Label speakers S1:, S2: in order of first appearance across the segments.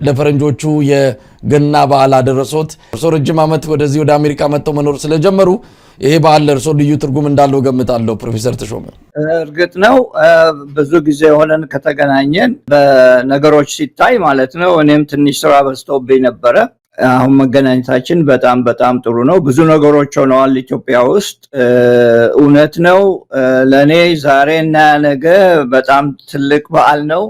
S1: ለፈረንጆቹ የገና በዓል አደረሶት። እርሶ ረጅም ዓመት ወደዚህ ወደ አሜሪካ መጥተው መኖር ስለጀመሩ ይሄ በዓል ለእርሶ ልዩ ትርጉም እንዳለው ገምታለሁ። ፕሮፌሰር ተሾመ
S2: እርግጥ ነው ብዙ ጊዜ ሆነን ከተገናኘን በነገሮች ሲታይ ማለት ነው። እኔም ትንሽ ስራ በዝቶብኝ ነበረ። አሁን መገናኘታችን በጣም ጥሩ ነው። ብዙ ነገሮች ሆነዋል ኢትዮጵያ ውስጥ። እውነት ነው ለኔ ዛሬና ነገ በጣም ትልቅ በዓል ነው።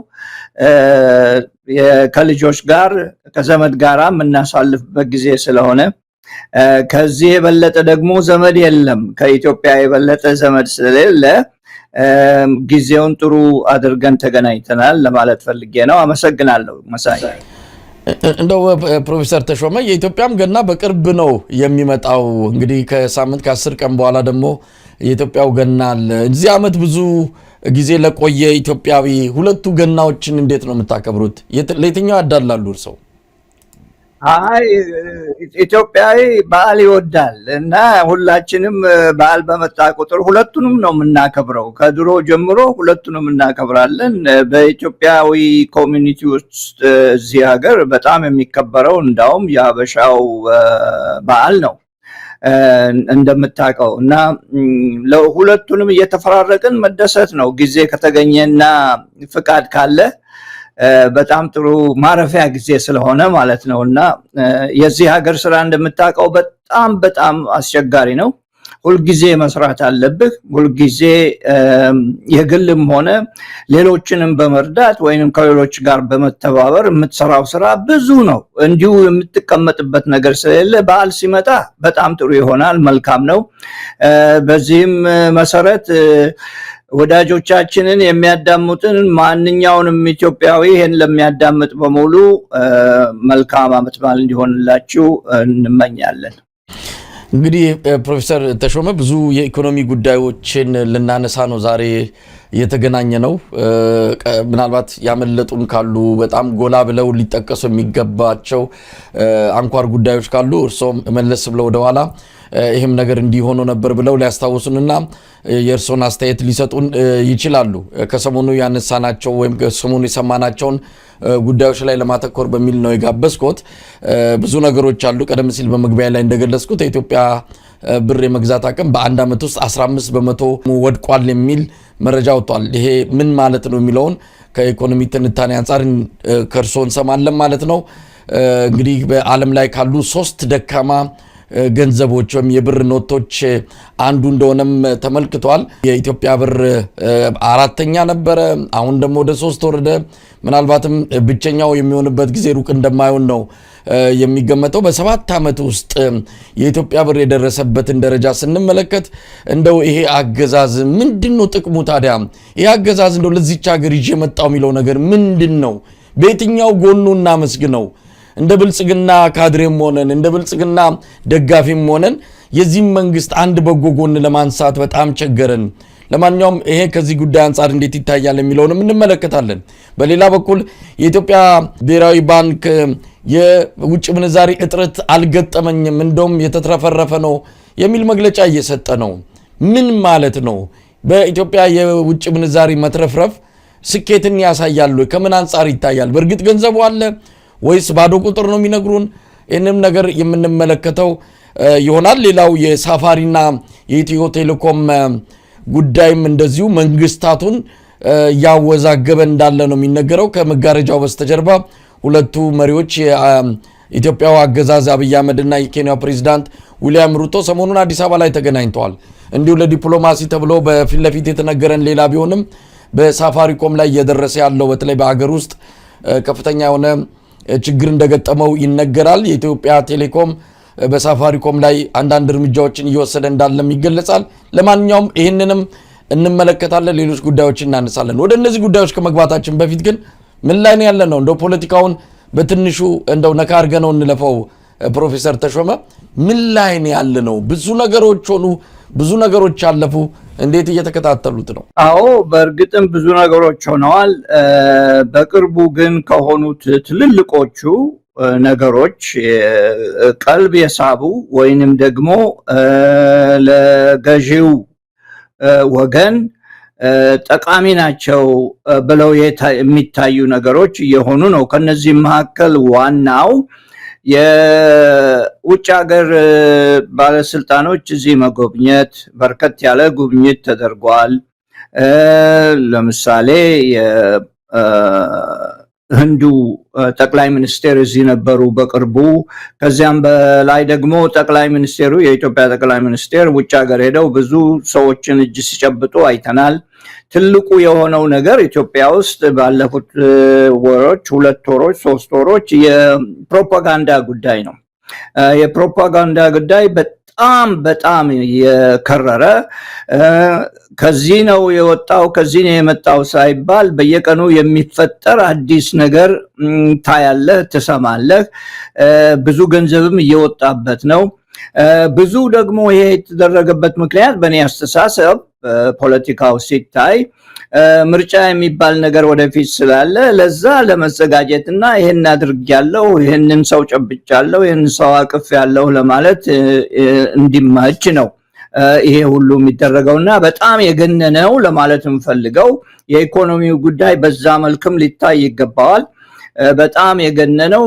S2: ከልጆች ጋር ከዘመድ ጋር የምናሳልፍበት ጊዜ ስለሆነ ከዚህ የበለጠ ደግሞ ዘመድ የለም። ከኢትዮጵያ የበለጠ ዘመድ ስለሌለ ጊዜውን ጥሩ አድርገን ተገናኝተናል ለማለት ፈልጌ ነው። አመሰግናለሁ መሳይ።
S1: እንደው ፕሮፌሰር ተሾመ የኢትዮጵያም ገና በቅርብ ነው የሚመጣው። እንግዲህ ከሳምንት ከ10 ቀን በኋላ ደግሞ የኢትዮጵያው ገና አለ። እዚህ ዓመት ብዙ ጊዜ ለቆየ ኢትዮጵያዊ ሁለቱ ገናዎችን እንዴት ነው የምታከብሩት? ለየትኛው ያዳላሉ እርሰው?
S2: አይ ኢትዮጵያዊ በዓል ይወዳል እና ሁላችንም በዓል በመጣ ቁጥር ሁለቱንም ነው የምናከብረው። ከድሮ ጀምሮ ሁለቱንም እናከብራለን። በኢትዮጵያዊ ኮሚኒቲ ውስጥ እዚህ ሀገር በጣም የሚከበረው እንዳውም የሀበሻው በዓል ነው እንደምታውቀው እና ለሁለቱንም እየተፈራረቅን መደሰት ነው። ጊዜ ከተገኘና ፍቃድ ካለ በጣም ጥሩ ማረፊያ ጊዜ ስለሆነ ማለት ነው። እና የዚህ ሀገር ስራ እንደምታውቀው በጣም አስቸጋሪ ነው። ሁልጊዜ መስራት አለብህ። ሁልጊዜ የግልም ሆነ ሌሎችንም በመርዳት ወይንም ከሌሎች ጋር በመተባበር የምትሰራው ስራ ብዙ ነው። እንዲሁ የምትቀመጥበት ነገር ስለሌለ በዓል ሲመጣ በጣም ጥሩ ይሆናል። መልካም ነው። በዚህም መሰረት ወዳጆቻችንን የሚያዳምጡን ማንኛውንም ኢትዮጵያዊ ይሄን ለሚያዳምጥ በሙሉ መልካም ዓመት በዓል እንዲሆንላችሁ እንመኛለን።
S1: እንግዲህ ፕሮፌሰር ተሾመ ብዙ የኢኮኖሚ ጉዳዮችን ልናነሳ ነው ዛሬ የተገናኘ ነው። ምናልባት ያመለጡን ካሉ በጣም ጎላ ብለው ሊጠቀሱ የሚገባቸው አንኳር ጉዳዮች ካሉ እርሶም መለስ ብለው ወደኋላ ይህም ነገር እንዲሆኑ ነበር ብለው ሊያስታውሱንና የእርሶን አስተያየት ሊሰጡን ይችላሉ። ከሰሞኑ ያነሳናቸው ወይም ከሰሞኑ የሰማናቸውን ጉዳዮች ላይ ለማተኮር በሚል ነው የጋበዝኩት። ብዙ ነገሮች አሉ። ቀደም ሲል በመግቢያ ላይ እንደገለጽኩት የኢትዮጵያ ብር የመግዛት አቅም በአንድ ዓመት ውስጥ 15 በመቶ ወድቋል የሚል መረጃ ወጥቷል። ይሄ ምን ማለት ነው የሚለውን ከኢኮኖሚ ትንታኔ አንጻር ከእርሶ እንሰማለን ማለት ነው። እንግዲህ በዓለም ላይ ካሉ 3 ደካማ ገንዘቦች ወይም የብር ኖቶች አንዱ እንደሆነም ተመልክቷል። የኢትዮጵያ ብር 4ኛ ነበረ፣ አሁን ደግሞ ወደ 3 ወረደ። ምናልባትም ብቸኛው የሚሆንበት ጊዜ ሩቅ እንደማይሆን ነው የሚገመተው። በ7 ዓመት ውስጥ የኢትዮጵያ ብር የደረሰበትን ደረጃ ስንመለከት እንደው ይሄ አገዛዝ ምንድነው ጥቅሙ ታዲያ? ይሄ አገዛዝ እንደው ለዚህች ሀገር ይዤ መጣው የሚለው ነገር ምንድነው? በየትኛው ጎኑ እናመስግነው? እንደ ብልጽግና ካድሬም ሆነን እንደ ብልጽግና ደጋፊም ሆነን የዚህ መንግስት አንድ በጎ ጎን ለማንሳት በጣም ቸገረን። ለማንኛውም ይሄ ከዚህ ጉዳይ አንጻር እንዴት ይታያል የሚለውንም እንመለከታለን። በሌላ በኩል የኢትዮጵያ ብሔራዊ ባንክ የውጭ ምንዛሪ እጥረት አልገጠመኝም እንደውም የተትረፈረፈ ነው የሚል መግለጫ እየሰጠ ነው። ምን ማለት ነው? በኢትዮጵያ የውጭ ምንዛሪ መትረፍረፍ ስኬትን ያሳያሉ? ከምን አንጻር ይታያል? በእርግጥ ገንዘቡ አለ ወይስ ባዶ ቁጥር ነው የሚነግሩን? ይህንም ነገር የምንመለከተው ይሆናል። ሌላው የሳፋሪና የኢትዮ ቴሌኮም ጉዳይም እንደዚሁ መንግስታቱን ያወዛገበ እንዳለ ነው የሚነገረው። ከመጋረጃው በስተጀርባ ሁለቱ መሪዎች የኢትዮጵያው አገዛዝ አብይ አህመድና የኬንያው ፕሬዝዳንት ዊሊያም ሩቶ ሰሞኑን አዲስ አበባ ላይ ተገናኝተዋል። እንዲሁ ለዲፕሎማሲ ተብሎ በፊት ለፊት የተነገረን ሌላ ቢሆንም በሳፋሪኮም ላይ እየደረሰ ያለው በተለይ በአገር ውስጥ ከፍተኛ የሆነ ችግር እንደገጠመው ይነገራል። የኢትዮጵያ ቴሌኮም በሳፋሪኮም ላይ አንዳንድ እርምጃዎችን እየወሰደ እንዳለም ይገለጻል። ለማንኛውም ይህንንም እንመለከታለን፣ ሌሎች ጉዳዮችን እናነሳለን። ወደ እነዚህ ጉዳዮች ከመግባታችን በፊት ግን ምን ላይ ነው ያለ ነው? እንደው ፖለቲካውን በትንሹ እንደው ነካ አድርገን ነው እንለፈው። ፕሮፌሰር ተሾመ ምን ላይ ነው ያለ ነው? ብዙ ነገሮች ሆኑ፣ ብዙ ነገሮች አለፉ። እንዴት እየተከታተሉት ነው?
S2: አዎ በእርግጥም ብዙ ነገሮች ሆነዋል። በቅርቡ ግን ከሆኑት ትልልቆቹ ነገሮች ቀልብ የሳቡ ወይንም ደግሞ ለገዢው ወገን ጠቃሚ ናቸው ብለው የሚታዩ ነገሮች እየሆኑ ነው። ከነዚህ መካከል ዋናው የውጭ ሀገር ባለስልጣኖች እዚህ መጎብኘት፣ በርከት ያለ ጉብኝት ተደርጓል። ለምሳሌ ህንዱ ጠቅላይ ሚኒስቴር እዚህ ነበሩ በቅርቡ። ከዚያም በላይ ደግሞ ጠቅላይ ሚኒስቴሩ የኢትዮጵያ ጠቅላይ ሚኒስቴር ውጭ ሀገር ሄደው ብዙ ሰዎችን እጅ ሲጨብጡ አይተናል። ትልቁ የሆነው ነገር ኢትዮጵያ ውስጥ ባለፉት ወሮች 2 ወሮች 3 ወሮች የፕሮፓጋንዳ ጉዳይ ነው። የፕሮፓጋንዳ ጉዳይ በጣም የከረረ ከዚህ ነው የወጣው ከዚህ ነው የመጣው ሳይባል በየቀኑ የሚፈጠር አዲስ ነገር ታያለህ፣ ትሰማለህ። ብዙ ገንዘብም እየወጣበት ነው። ብዙ ደግሞ ይሄ የተደረገበት ምክንያት በእኔ አስተሳሰብ ፖለቲካው ሲታይ ምርጫ የሚባል ነገር ወደፊት ስላለ ለዛ ለመዘጋጀትና ይሄን አድርጌያለሁ፣ ይሄንን ሰው ጨብጫለሁ፣ ይሄን ሰው አቅፌያለሁ ለማለት እንዲመች ነው ይሄ ሁሉ የሚደረገውና በጣም የገነነው ለማለት እንፈልገው የኢኮኖሚው ጉዳይ በዛ መልክም ሊታይ ይገባዋል። በጣም የገነነው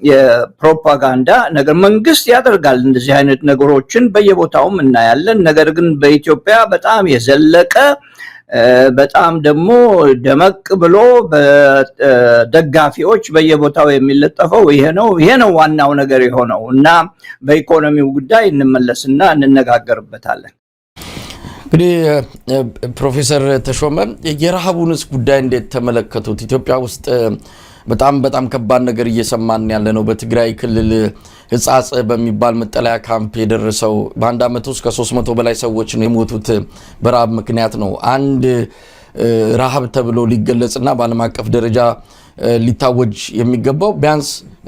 S2: የፕሮፓጋንዳ ነገር መንግስት ያደርጋል። እንደዚህ አይነት ነገሮችን በየቦታው እናያለን። ነገር ግን በኢትዮጵያ በጣም የዘለቀ በጣም ደግሞ ደመቅ ብሎ በደጋፊዎች በየቦታው የሚለጠፈው ይሄ ነው ዋናው ነገር የሆነው እና በኢኮኖሚው ጉዳይ እንመለስና እንነጋገርበታለን።
S1: እንግዲህ ፕሮፌሰር ተሾመ የረሃቡንስ ጉዳይ እንዴት ተመለከቱት? ኢትዮጵያ ውስጥ በጣም ከባድ ነገር እየሰማን ያለ ነው። በትግራይ ክልል ህጻጽ በሚባል መጠለያ ካምፕ የደረሰው በአንድ አመት ውስጥ ከ300 በላይ ሰዎች ነው የሞቱት በረሃብ ምክንያት ነው። አንድ ረሃብ ተብሎ ሊገለጽና በዓለም አቀፍ ደረጃ ሊታወጅ የሚገባው ቢያንስ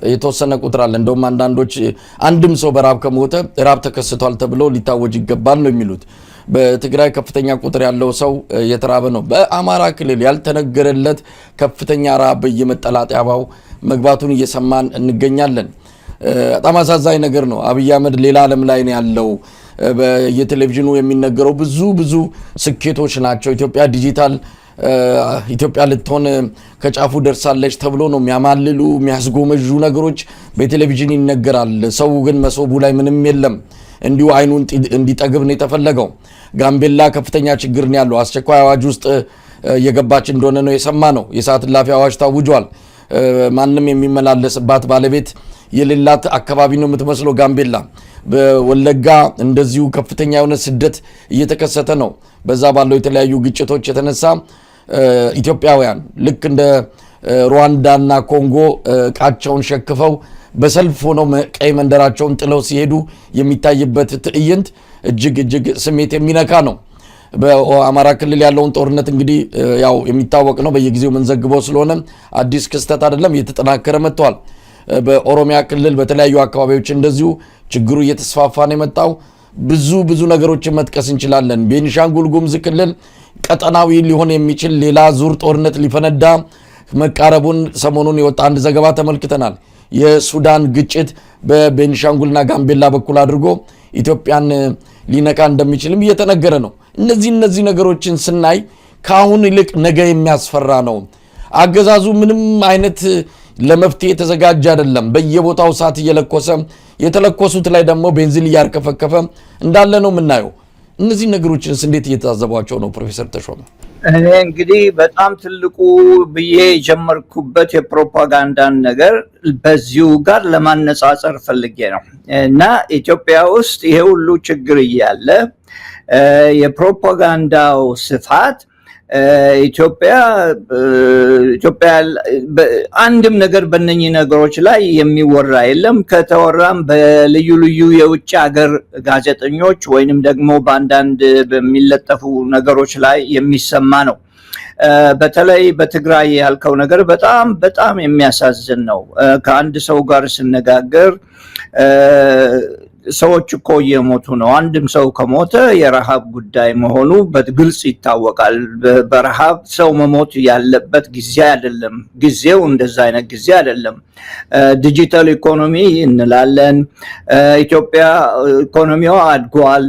S1: የተወሰነ ቁጥር አለ። እንደውም አንዳንዶች አንድም ሰው በረሃብ ከሞተ ረሃብ ተከስቷል ተብሎ ሊታወጅ ይገባል ነው የሚሉት። በትግራይ ከፍተኛ ቁጥር ያለው ሰው የተራበ ነው። በአማራ ክልል ያልተነገረለት ከፍተኛ ረሃብ በየመጠለያው መግባቱን እየሰማን እንገኛለን። በጣም አሳዛኝ ነገር ነው። አብይ አህመድ ሌላ ዓለም ላይ ነው ያለው። በየቴሌቪዥኑ የሚነገረው ብዙ ስኬቶች ናቸው። ኢትዮጵያ ዲጂታል ኢትዮጵያ ልትሆን ከጫፉ ደርሳለች ተብሎ ነው የሚያማልሉ የሚያስጎመዡ ነገሮች በቴሌቪዥን ይነገራል። ሰው ግን መሶቡ ላይ ምንም የለም። እንዲሁ አይኑን እንዲጠግብ ነው የተፈለገው። ጋምቤላ ከፍተኛ ችግር ነው ያለው። አስቸኳይ አዋጅ ውስጥ የገባች እንደሆነ ነው የሰማነው። የሰዓት እላፊ አዋጅ ታውጇል። ማንም የሚመላለስባት ባለቤት የሌላት አካባቢ ነው የምትመስለው ጋምቤላ። በወለጋ እንደዚሁ ከፍተኛ የሆነ ስደት እየተከሰተ ነው። በዛ ባለው የተለያዩ ግጭቶች የተነሳ ኢትዮጵያውያን ልክ እንደ ሩዋንዳና ኮንጎ ቃቸውን ሸክፈው በሰልፍ ሆነው ቀይ መንደራቸውን ጥለው ሲሄዱ የሚታይበት ትዕይንት እጅግ ስሜት የሚነካ ነው። በአማራ ክልል ያለውን ጦርነት እንግዲህ ያው የሚታወቅ ነው። በየጊዜው መንዘግበው ስለሆነ አዲስ ክስተት አይደለም፣ እየተጠናከረ መጥቷል። በኦሮሚያ ክልል በተለያዩ አካባቢዎች እንደዚሁ ችግሩ እየተስፋፋ ነው የመጣው። ብዙ ነገሮችን መጥቀስ እንችላለን። ቤኒሻንጉል ጉሙዝ ክልል ቀጠናዊ ሊሆን የሚችል ሌላ ዙር ጦርነት ሊፈነዳ መቃረቡን ሰሞኑን የወጣ አንድ ዘገባ ተመልክተናል። የሱዳን ግጭት በቤኒሻንጉልና ጋምቤላ በኩል አድርጎ ኢትዮጵያን ሊነካ እንደሚችልም እየተነገረ ነው። እነዚህ ነገሮችን ስናይ ከአሁን ይልቅ ነገ የሚያስፈራ ነው። አገዛዙ ምንም አይነት ለመፍትሄ የተዘጋጀ አይደለም። በየቦታው እሳት እየለኮሰ የተለኮሱት ላይ ደግሞ ቤንዚን እያርከፈከፈ እንዳለ ነው የምናየው። እነዚህ ነገሮችንስ እንዴት እየታዘቧቸው ነው ፕሮፌሰር ተሾመ?
S2: እኔ እንግዲህ በጣም ትልቁ ብዬ የጀመርኩበት የፕሮፓጋንዳን ነገር በዚሁ ጋር ለማነጻጸር ፈልጌ ነው እና ኢትዮጵያ ውስጥ ይሄ ሁሉ ችግር እያለ የፕሮፓጋንዳው ስፋት ኢትዮጵያ አንድም ነገር በእነኚህ ነገሮች ላይ የሚወራ የለም። ከተወራም በልዩ ልዩ የውጭ ሀገር ጋዜጠኞች ወይንም ደግሞ በአንዳንድ በሚለጠፉ ነገሮች ላይ የሚሰማ ነው። በተለይ በትግራይ ያልከው ነገር በጣም የሚያሳዝን ነው። ከአንድ ሰው ጋር ስነጋገር ሰዎች እኮ እየሞቱ ነው። አንድም ሰው ከሞተ የረሃብ ጉዳይ መሆኑ በግልጽ ይታወቃል። በረሃብ ሰው መሞት ያለበት ጊዜ አይደለም። ጊዜው እንደዛ አይነት ጊዜ አይደለም። ዲጂታል ኢኮኖሚ እንላለን። ኢትዮጵያ ኢኮኖሚዋ አድጓል።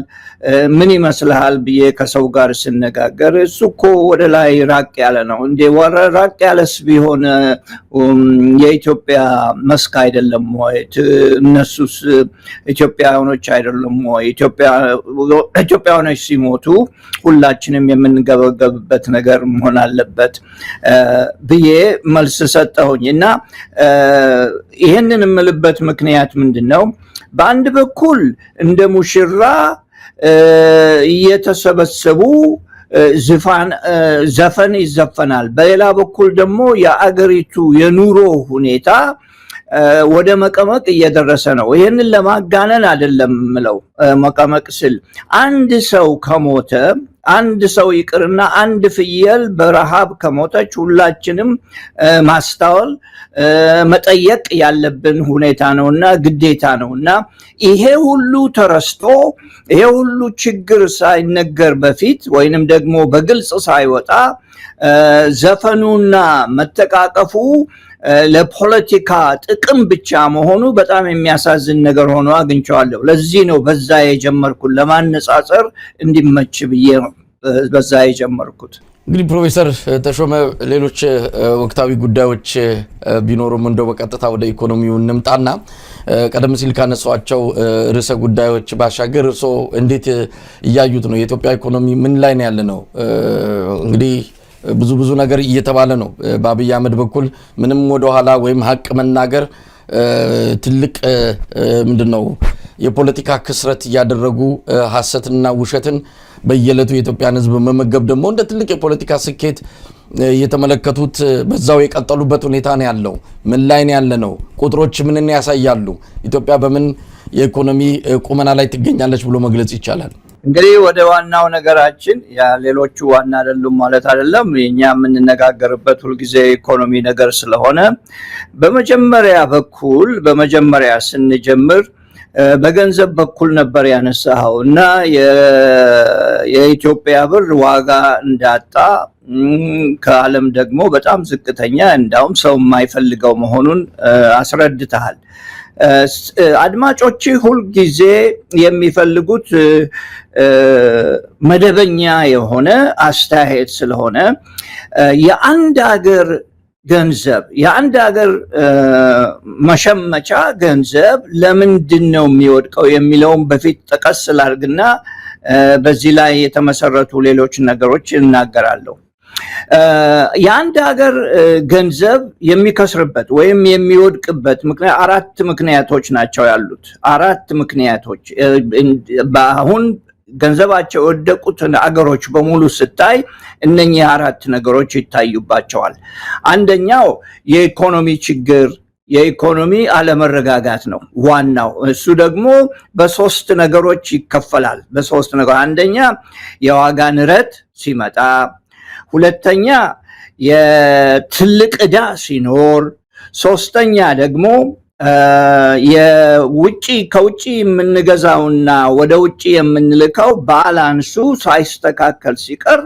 S2: ምን ይመስልሃል ብዬ ከሰው ጋር ስነጋገር እሱ እኮ ወደ ላይ ራቅ ያለ ነው እንዴ ራቅ ያለስ ቢሆን የኢትዮጵያ መስክ አይደለም ወይ እነሱስ ኢትዮጵያውያኖች አይደለም ወይ ኢትዮጵያውያኖች ሲሞቱ ሁላችንም የምንገበገብበት ነገር መሆን አለበት ብዬ መልስ ሰጠሁኝና ይሄንን የምልበት ምክንያት ምንድነው በአንድ በኩል እንደ ሙሽራ እየተሰበሰቡ ዘፈን ይዘፈናል በሌላ በኩል ደግሞ የአገሪቱ የኑሮ ሁኔታ ወደ መቀመቅ እየደረሰ ነው ይሄንን ለማጋነን አይደለም ምለው መቀመቅ ስል አንድ ሰው ከሞተ አንድ ሰው ይቅርና አንድ ፍየል በረሃብ ከሞተች ሁላችንም ማስተዋል መጠየቅ ያለብን ሁኔታ ነውና ግዴታ ነውና ይሄ ሁሉ ተረስቶ ይሄ ሁሉ ችግር ሳይነገር በፊት ወይንም ደግሞ በግልጽ ሳይወጣ ዘፈኑና መተቃቀፉ ለፖለቲካ ጥቅም ብቻ መሆኑ በጣም የሚያሳዝን ነገር ሆኖ አግኝቻለሁ ለዚህ ነው በዛ የጀመርኩት ለማነጻጸር እንዲመች ብዬ ነው በዛ የጀመርኩት
S1: እንግዲህ ፕሮፌሰር ተሾመ ሌሎች ወቅታዊ ጉዳዮች ቢኖሩም እንደው በቀጥታ ወደ ኢኮኖሚው እንምጣና ቀደም ሲል ካነሷቸው ርዕሰ ጉዳዮች ባሻገር እንዴት እያዩት ነው የኢትዮጵያ ኢኮኖሚ ምን ላይ ነው ያለነው እንግዲህ ብዙ ነገር እየተባለ ነው በአብይ አህመድ በኩል ምንም ወደ ኋላ ወይም ሀቅ መናገር ትልቅ ምንድነው የፖለቲካ ክስረት ያደረጉ ሐሰትና ውሸትን በየለቱ የኢትዮጵያን ህዝብ መመገብ ደግሞ እንደ ትልቅ የፖለቲካ ስኬት የተመለከቱት በዛው የቀጠሉበት ሁኔታ ነው ያለው ምን ላይ ነው ያለነው ቁጥሮች ምንን ያሳያሉ ኢትዮጵያ በምን የኢኮኖሚ ቁመና ላይ ትገኛለች ብሎ መግለጽ ይቻላል
S2: እንግዲህ ወደ ዋናው ነገራችን ያ ሌሎቹ ዋና አይደሉም ማለት አይደለም የኛ የምንነጋገርበት ሁሉ ጊዜ ኢኮኖሚ ነገር ስለሆነ በመጀመሪያ ስንጀምር በገንዘብ በኩል ነበር ያነሳው እና የኢትዮጵያ ብር ዋጋ እንዳጣ ከዓለም ደግሞ በጣም ዝቅተኛ እንዳውም ሰው የማይፈልገው መሆኑን አስረድተሃል አድማጮች ሁሉ ጊዜ የሚፈልጉት መደበኛ የሆነ አስተያየት ስለሆነ የአንድ ሀገር ገንዘብ የአንድ ሀገር መሸመቻ ገንዘብ ለምንድነው የሚወድቀው የሚለውን በፊት ተቀስ ላድርግና በዚህ ላይ የተመሰረቱ ሌሎች ነገሮች እናገራለሁ የአንድ ሀገር ገንዘብ የሚከስርበት ወይም የሚወድቅበት ምክንያት አራት ምክንያቶች ናቸው ያሉት አራት ምክንያቶች በአሁን ገንዘባቸው ወደቁትን አገሮች በሙሉ ስታይ እነኚህ አራት ነገሮች ይታዩባቸዋል አንደኛው የኢኮኖሚ ችግር የኢኮኖሚ አለመረጋጋት ነው ዋናው እሱ ደግሞ በሶስት ነገሮች ይከፈላል በሶስት ነገር አንደኛ የዋጋ ንረት ሲመጣ ሁለተኛ የትልቅ ዕዳ ሲኖር ሶስተኛ ደግሞ ከውጪ የምንገዛውና ወደ ውጪ የምንልከው ባላንሱ ሳይስተካከል ሲቀር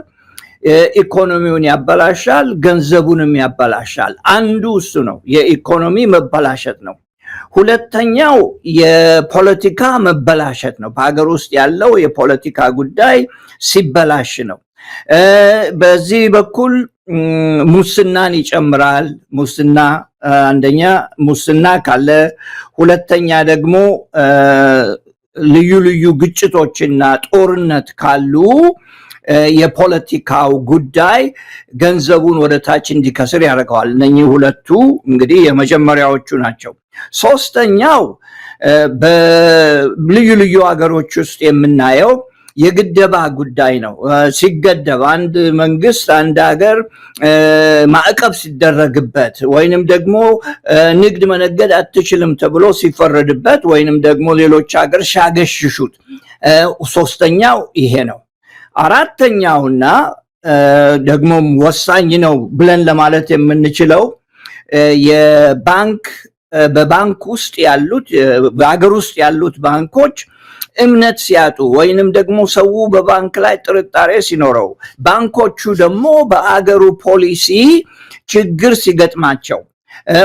S2: ኢኮኖሚውን ያበላሻል ገንዘቡንም ያበላሻል አንዱ እሱ ነው የኢኮኖሚ መበላሸት ነው ሁለተኛው የፖለቲካ መበላሸት ነው በአገር ውስጥ ያለው የፖለቲካ ጉዳይ ሲበላሽ ነው በዚህ በኩል ሙስናን ይጨምራል ሙስና አንደኛ ሙስና ካለ ሁለተኛ ደግሞ ልዩ ግጭቶችና ጦርነት ካሉ የፖለቲካው ጉዳይ ገንዘቡን ወደ ታች እንዲከስር ያደርገዋል እነኚህ ሁለቱ እንግዲህ የመጀመሪያዎቹ ናቸው ሶስተኛው በልዩ ሀገሮች ውስጥ የምናየው የግደባ ጉዳይ ነው ሲገደብ አንድ መንግስት አንድ ሀገር ማዕቀብ ሲደረግበት ወይንም ደግሞ ንግድ መነገድ አትችልም ተብሎ ሲፈረድበት ወይንም ደግሞ ሌሎች ሀገር ሻገሽሹት ሶስተኛው ይሄ ነው አራተኛውና ደግሞ ወሳኝ ነው ብለን ለማለት የምንችለው በባንክ ውስጥ ያሉት በአገር ውስጥ ያሉት ባንኮች እምነት ሲያጡ ወይንም ደግሞ ሰው በባንክ ላይ ጥርጣሬ ሲኖረው ባንኮቹ ደግሞ በአገሩ ፖሊሲ ችግር ሲገጥማቸው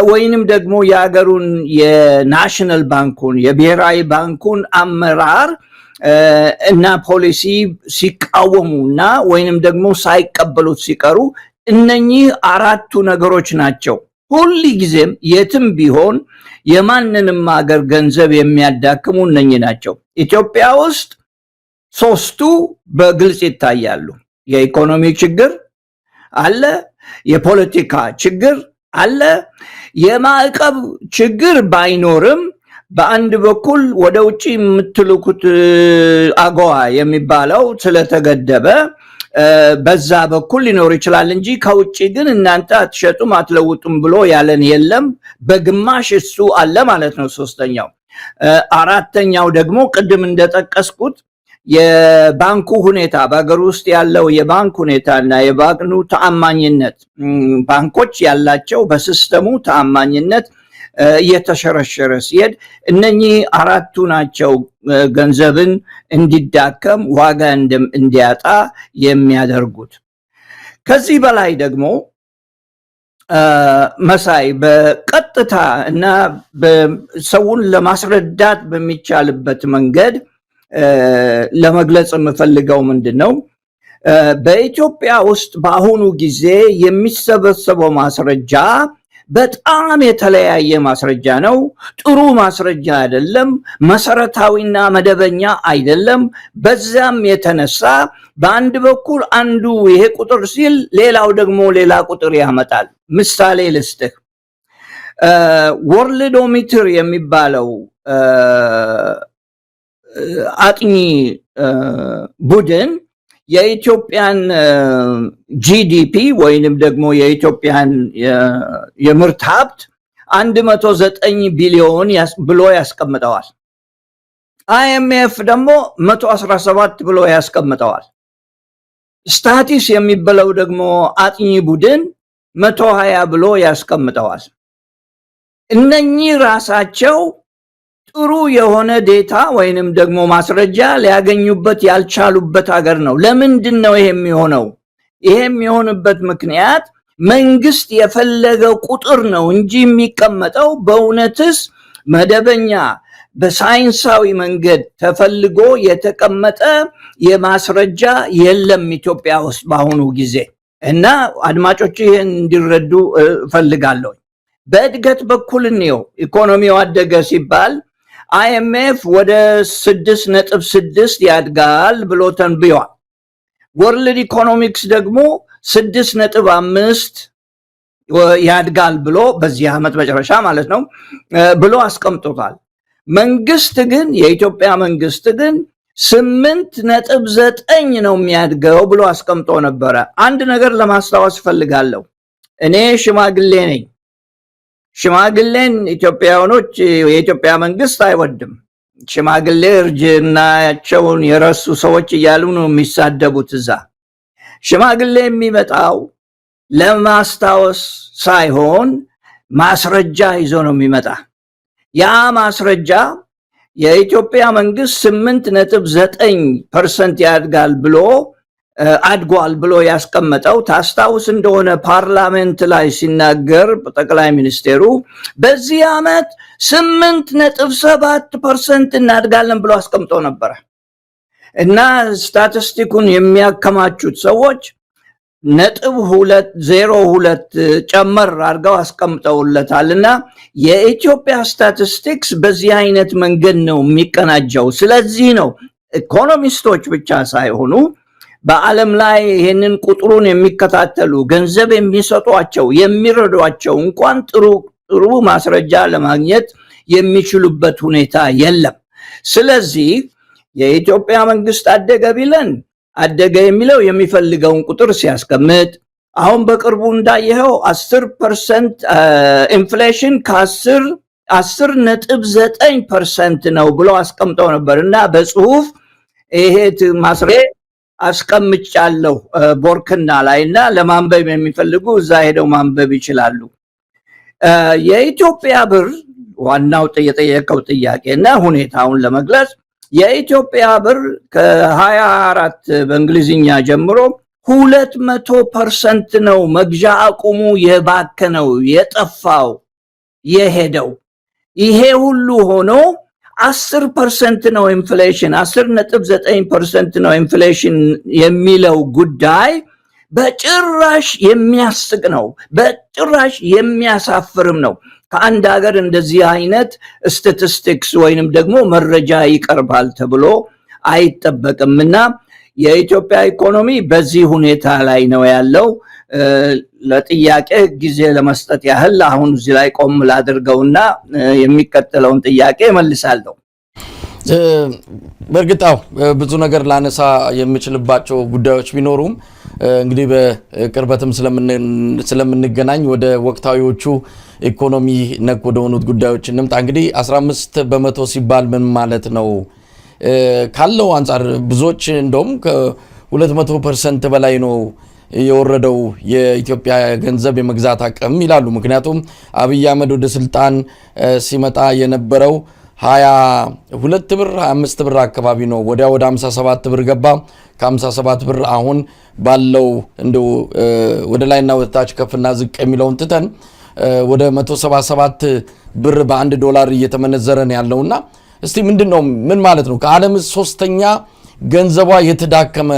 S2: ወይንም ደግሞ የአገሩን የናሽናል ባንኩን የብሔራዊ ባንኩን አመራር እና ፖሊሲ ሲቃወሙና ወይንም ደግሞ ሳይቀበሉት ሲቀሩ እነኚህ አራቱ ነገሮች ናቸው ሁሉ ጊዜም የትም ቢሆን የማንንም ሀገር ገንዘብ የሚያዳክሙ እነኚህ ናቸው። ኢትዮጵያ ውስጥ ሶስቱ በግልጽ ይታያሉ። የኢኮኖሚ ችግር አለ፣ የፖለቲካ ችግር አለ። የማዕቀብ ችግር ባይኖርም በአንድ በኩል ወደ ውጪ የምትልኩት አጎዋ የሚባለው ስለተገደበ በዛ በኩል ሊኖር ይችላል እንጂ ከውጪ ግን እናንተ አትሸጡም አትለውጡም ብሎ ያለን የለም። በግማሽ እሱ አለ ማለት ነው። ሶስተኛው አራተኛው ደግሞ ቅድም እንደጠቀስኩት የባንኩ ሁኔታ በአገር ውስጥ ያለው የባንክ ሁኔታና የባንኩ ተአማኝነት ባንኮች ያላቸው በሲስተሙ ተአማኝነት እየተሸረሸረ ሲሄድ እነኚህ አራቱ ናቸው ገንዘብን እንዲዳከም ዋጋ እንዲያጣ የሚያደርጉት። ከዚህ በላይ ደግሞ መሳይ በቀጥታ እና ሰውን ለማስረዳት በሚቻልበት መንገድ ለመግለጽ የምፈልገው ምንድነው በኢትዮጵያ ውስጥ በአሁኑ ጊዜ የሚሰበሰበው ማስረጃ በጣም የተለያየ ማስረጃ ነው። ጥሩ ማስረጃ አይደለም፣ መሰረታዊና መደበኛ አይደለም። በዛም የተነሳ በአንድ በኩል አንዱ ይሄ ቁጥር ሲል ሌላው ደግሞ ሌላ ቁጥር ያመጣል። ምሳሌ ልስጥህ። ወርልዶሜትር የሚባለው አጥኚ ቡድን የኢትዮጵያን ጂዲፒ ወይንም ደግሞ የኢትዮጵያን የምርት ሀብት 109 ቢሊዮን ብሎ ያስቀምጠዋል። አይኤምኤፍ ደግሞ 117 ብሎ ያስቀምጠዋል። ስታቲስ የሚባለው ደግሞ አጥኚ ቡድን 120 ብሎ ያስቀምጠዋል። እነኚህ ራሳቸው ጥሩ የሆነ ዴታ ወይንም ደግሞ ማስረጃ ሊያገኙበት ያልቻሉበት ሀገር ነው። ለምንድን ነው ይሄ የሚሆነው? ይሄ የሚሆንበት ምክንያት መንግስት የፈለገው ቁጥር ነው እንጂ የሚቀመጠው በእውነትስ መደበኛ በሳይንሳዊ መንገድ ተፈልጎ የተቀመጠ የማስረጃ የለም ኢትዮጵያ ውስጥ በአሁኑ ጊዜ። እና አድማጮች ይህን እንዲረዱ እፈልጋለሁ። በእድገት በኩል ነው ኢኮኖሚው አደገ ሲባል አይኤምኤፍ ወደ 6.6 ያድጋል ብሎ ተንብዮአል። ወርልድ ኢኮኖሚክስ ደግሞ 6.5 ያድጋል ብሎ በዚህ ዓመት መጨረሻ ማለት ነው ብሎ አስቀምጦታል። መንግስት ግን የኢትዮጵያ መንግስት ግን 8.9 ነው የሚያድገው ብሎ አስቀምጦ ነበረ። አንድ ነገር ለማስታወስ ፈልጋለሁ። እኔ ሽማግሌ ነኝ። ሽማግሌን ኢትዮጵያውያኖች የኢትዮጵያ መንግስት አይወድም። ሽማግሌ እርጅናቸውን የረሱ ሰዎች እያሉ ነው የሚሳደቡት። እዛ ሽማግሌ የሚመጣው ለማስታወስ ሳይሆን ማስረጃ ይዞ ነው የሚመጣ። ያ ማስረጃ የኢትዮጵያ መንግስት 8.9% ያድጋል ብሎ አድጓል ብሎ ያስቀመጠው ታስታውስ እንደሆነ ፓርላሜንት ላይ ሲናገር ጠቅላይ ሚኒስቴሩ በዚህ ዓመት 8.7% እናድጋለን ብሎ አስቀምጦ ነበር። እና ስታቲስቲኩን የሚያከማቹት ሰዎች 0.02 ጨመር አድርገው አስቀምጠውለታልና የኢትዮጵያ ስታቲስቲክስ በዚህ አይነት መንገድ ነው የሚቀናጀው። ስለዚህ ነው ኢኮኖሚስቶች ብቻ ሳይሆኑ በዓለም ላይ ይህንን ቁጥሩን የሚከታተሉ ገንዘብ የሚሰጧቸው የሚረዷቸው እንኳን ጥሩ ማስረጃ ለማግኘት የሚችሉበት ሁኔታ የለም። ስለዚህ የኢትዮጵያ መንግስት አደገ ቢለን አደገ የሚለው የሚፈልገውን ቁጥር ሲያስቀምጥ አሁን በቅርቡ እንዳየኸው 10% ኢንፍሌሽን ከ10.9% ነው ብሎ አስቀምጠው ነበርና በጽሁፍ ይሄ ማስረጃ አስቀምጫለሁ ቦርክና ላይና ለማንበብ የሚፈልጉ እዛ ሄደው ማንበብ ይችላሉ። የኢትዮጵያ ብር ዋናው የጠየቀው ጥያቄና ሁኔታውን ለመግለጽ የኢትዮጵያ ብር ከ24 በእንግሊዝኛ ጀምሮ 200% ነው መግዣ አቁሙ የባከነው የጠፋው የሄደው። ይሄ ሁሉ ሆኖ 10% ነው ኢንፍሌሽን 10.9% ነው ኢንፍሌሽን የሚለው ጉዳይ በጭራሽ የሚያስቅ ነው፣ በጭራሽ የሚያሳፍርም ነው። ከአንድ ሀገር እንደዚህ አይነት ስታቲስቲክስ ወይንም ደግሞ መረጃ ይቀርባል ተብሎ አይጠበቅምና የኢትዮጵያ ኢኮኖሚ በዚህ ሁኔታ ላይ ነው ያለው። ለጥያቄ ጊዜ ለመስጠት ያህል አሁን እዚህ ላይ ቆም ላድርገውና የሚከተለውን ጥያቄ መልሳለሁ።
S1: በርግጣው ብዙ ነገር ላነሳ የምችልባቸው ጉዳዮች ቢኖሩም እንግዲህ በቅርበትም ስለምንገናኝ ወደ ወቅታዊዎቹ ኢኮኖሚ ነክ ወደ ሆኑት ጉዳዮች እንምጣ። እንግዲህ 15% ሲባል ምን ማለት ነው? ካለው አንፃር ብዙዎች እንደውም ከ200% በላይ ነው የወረደው የኢትዮጵያ ገንዘብ የመግዛት አቅም ይላሉ። ምክንያቱም አብይ አህመድ ወደ ስልጣን ሲመጣ የነበረው 22 ብር 25 ብር አካባቢ ነው። ወደ 57 ብር ገባ። ከ57 ብር አሁን ባለው እንደው ወደ ላይና ወደ ታች ከፍና ዝቅ የሚለውን ትተን ወደ 177 ብር በ1 ዶላር እየተመነዘረ ነው ያለውና እስቲ ምንድነው ምን ማለት ነው? ከዓለም ሶስተኛ ገንዘቧ የተዳከመ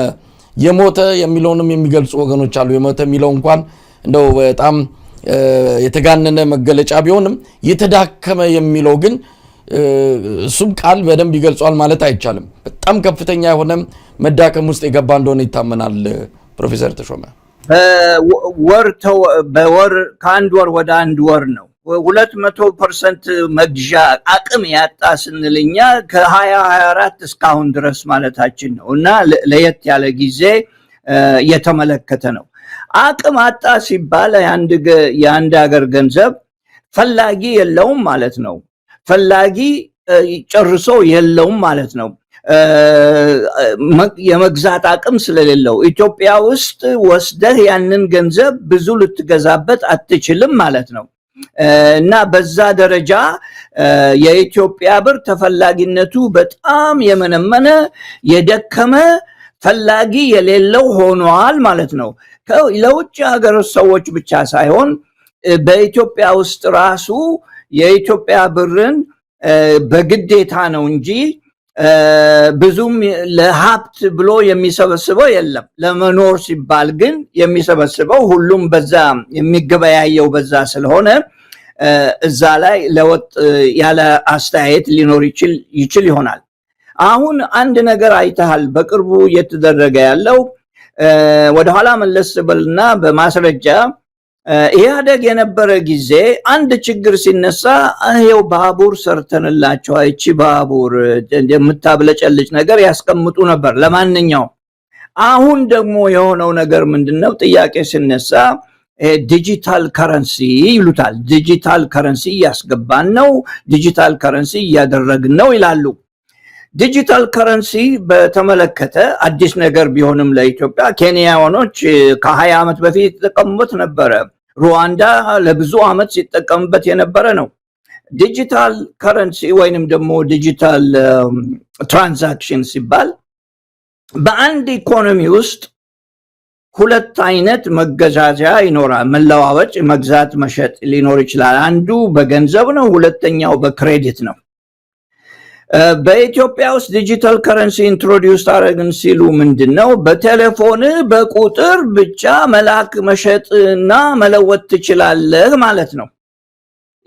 S1: የሞተ የሚለውንም የሚገልጹ ወገኖች አሉ። የሞተ የሚለው እንኳን እንደው በጣም የተጋነነ መገለጫ ቢሆንም የተዳከመ የሚለው ግን እሱም ቃል በደንብ ይገልጿል ማለት አይቻልም። በጣም ከፍተኛ የሆነ መዳከም ውስጥ የገባ እንደሆነ ይታመናል። ፕሮፌሰር ተሾመ
S2: በወር ከአንድ ወር ወደ አንድ ወር ነው 200% መግዣ አቅም ያጣ ስንልኛ ከ2024 እስካሁን ድረስ ማለታችን ነው እና ለየት ያለ ጊዜ እየተመለከተ ነው። አቅም አጣ ሲባል የአንድ ሀገር ገንዘብ ፈላጊ የለውም ማለት ነው። ፈላጊ ጨርሶ የለውም ማለት ነው። የመግዛት አቅም ስለሌለው ኢትዮጵያ ውስጥ ወስደህ ያንን ገንዘብ ብዙ ልትገዛበት አትችልም ማለት ነው። እና በዛ ደረጃ የኢትዮጵያ ብር ተፈላጊነቱ በጣም የመነመነ የደከመ ፈላጊ የሌለው ሆኗል ማለት ነው። ለውጭ ሀገር ሰዎች ብቻ ሳይሆን በኢትዮጵያ ውስጥ ራሱ የኢትዮጵያ ብርን በግዴታ ነው እንጂ ብዙም ለሀብት ብሎ የሚሰበስበው የለም። ለመኖር ሲባል ግን የሚሰበስበው ሁሉም በዛ የሚገበያየው በዛ ስለሆነ እዛ ላይ ለወጥ ያለ አስተያየት ሊኖር ይችል ይሆናል። አሁን አንድ ነገር አይተሃል። በቅርቡ እየተደረገ ያለው ወደኋላ መለስ ብልና በማስረጃ ኢህአዴግ የነበረ ጊዜ አንድ ችግር ሲነሳ ይሄው ባቡር ሰርተንላቸው እቺ ባቡር እንደምታብለጨልጭ ነገር ያስቀምጡ ነበር። ለማንኛውም አሁን ደግሞ የሆነው ነገር ምንድነው? ጥያቄ ሲነሳ ዲጂታል ከረንሲ ይሉታል። ዲጂታል ከረንሲ ያስገባን ነው፣ ዲጂታል ከረንሲ ያደረግን ነው ይላሉ። ዲጂታል ከረንሲ በተመለከተ አዲስ ነገር ቢሆንም ለኢትዮጵያ ኬንያኖች ከ20 ዓመት በፊት ተጠቀሙበት ነበረ። ሩዋንዳ ለብዙ ዓመት ሲጠቀምበት የነበረ ነው። ዲጂታል ከረንሲ ወይንም ደግሞ ዲጂታል ትራንዛክሽን ሲባል በአንድ ኢኮኖሚ ውስጥ ሁለት አይነት መገዛዣ ይኖራል። መለዋወጭ፣ መግዛት፣ መሸጥ ሊኖር ይችላል። አንዱ በገንዘብ ነው፣ ሁለተኛው በክሬዲት ነው። በኢትዮጵያ ውስጥ ዲጂታል ከረንሲ ኢንትሮዲዩስ አደረግን ሲሉ ምንድነው? በቴሌፎን በቁጥር ብቻ መላክ መሸጥና መለወጥ ትችላለህ ማለት ነው።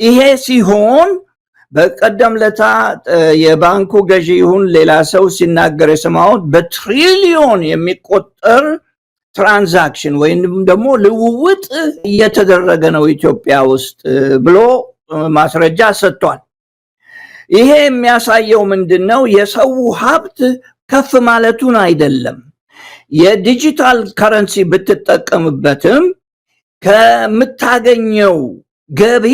S2: ይሄ ሲሆን በቀደም ለታ የባንኩ ገዢ ይሁን ሌላ ሰው ሲናገር የሰማሁት በትሪሊዮን የሚቆጠር ትራንዛክሽን ወይም ደግሞ ልውውጥ እየተደረገ ነው ኢትዮጵያ ውስጥ ብሎ ማስረጃ ሰጥቷል። ይሄ የሚያሳየው ምንድነው? የሰው ሀብት ከፍ ማለቱን አይደለም። የዲጂታል ከረንሲ ብትጠቀምበትም ከምታገኘው ገቢ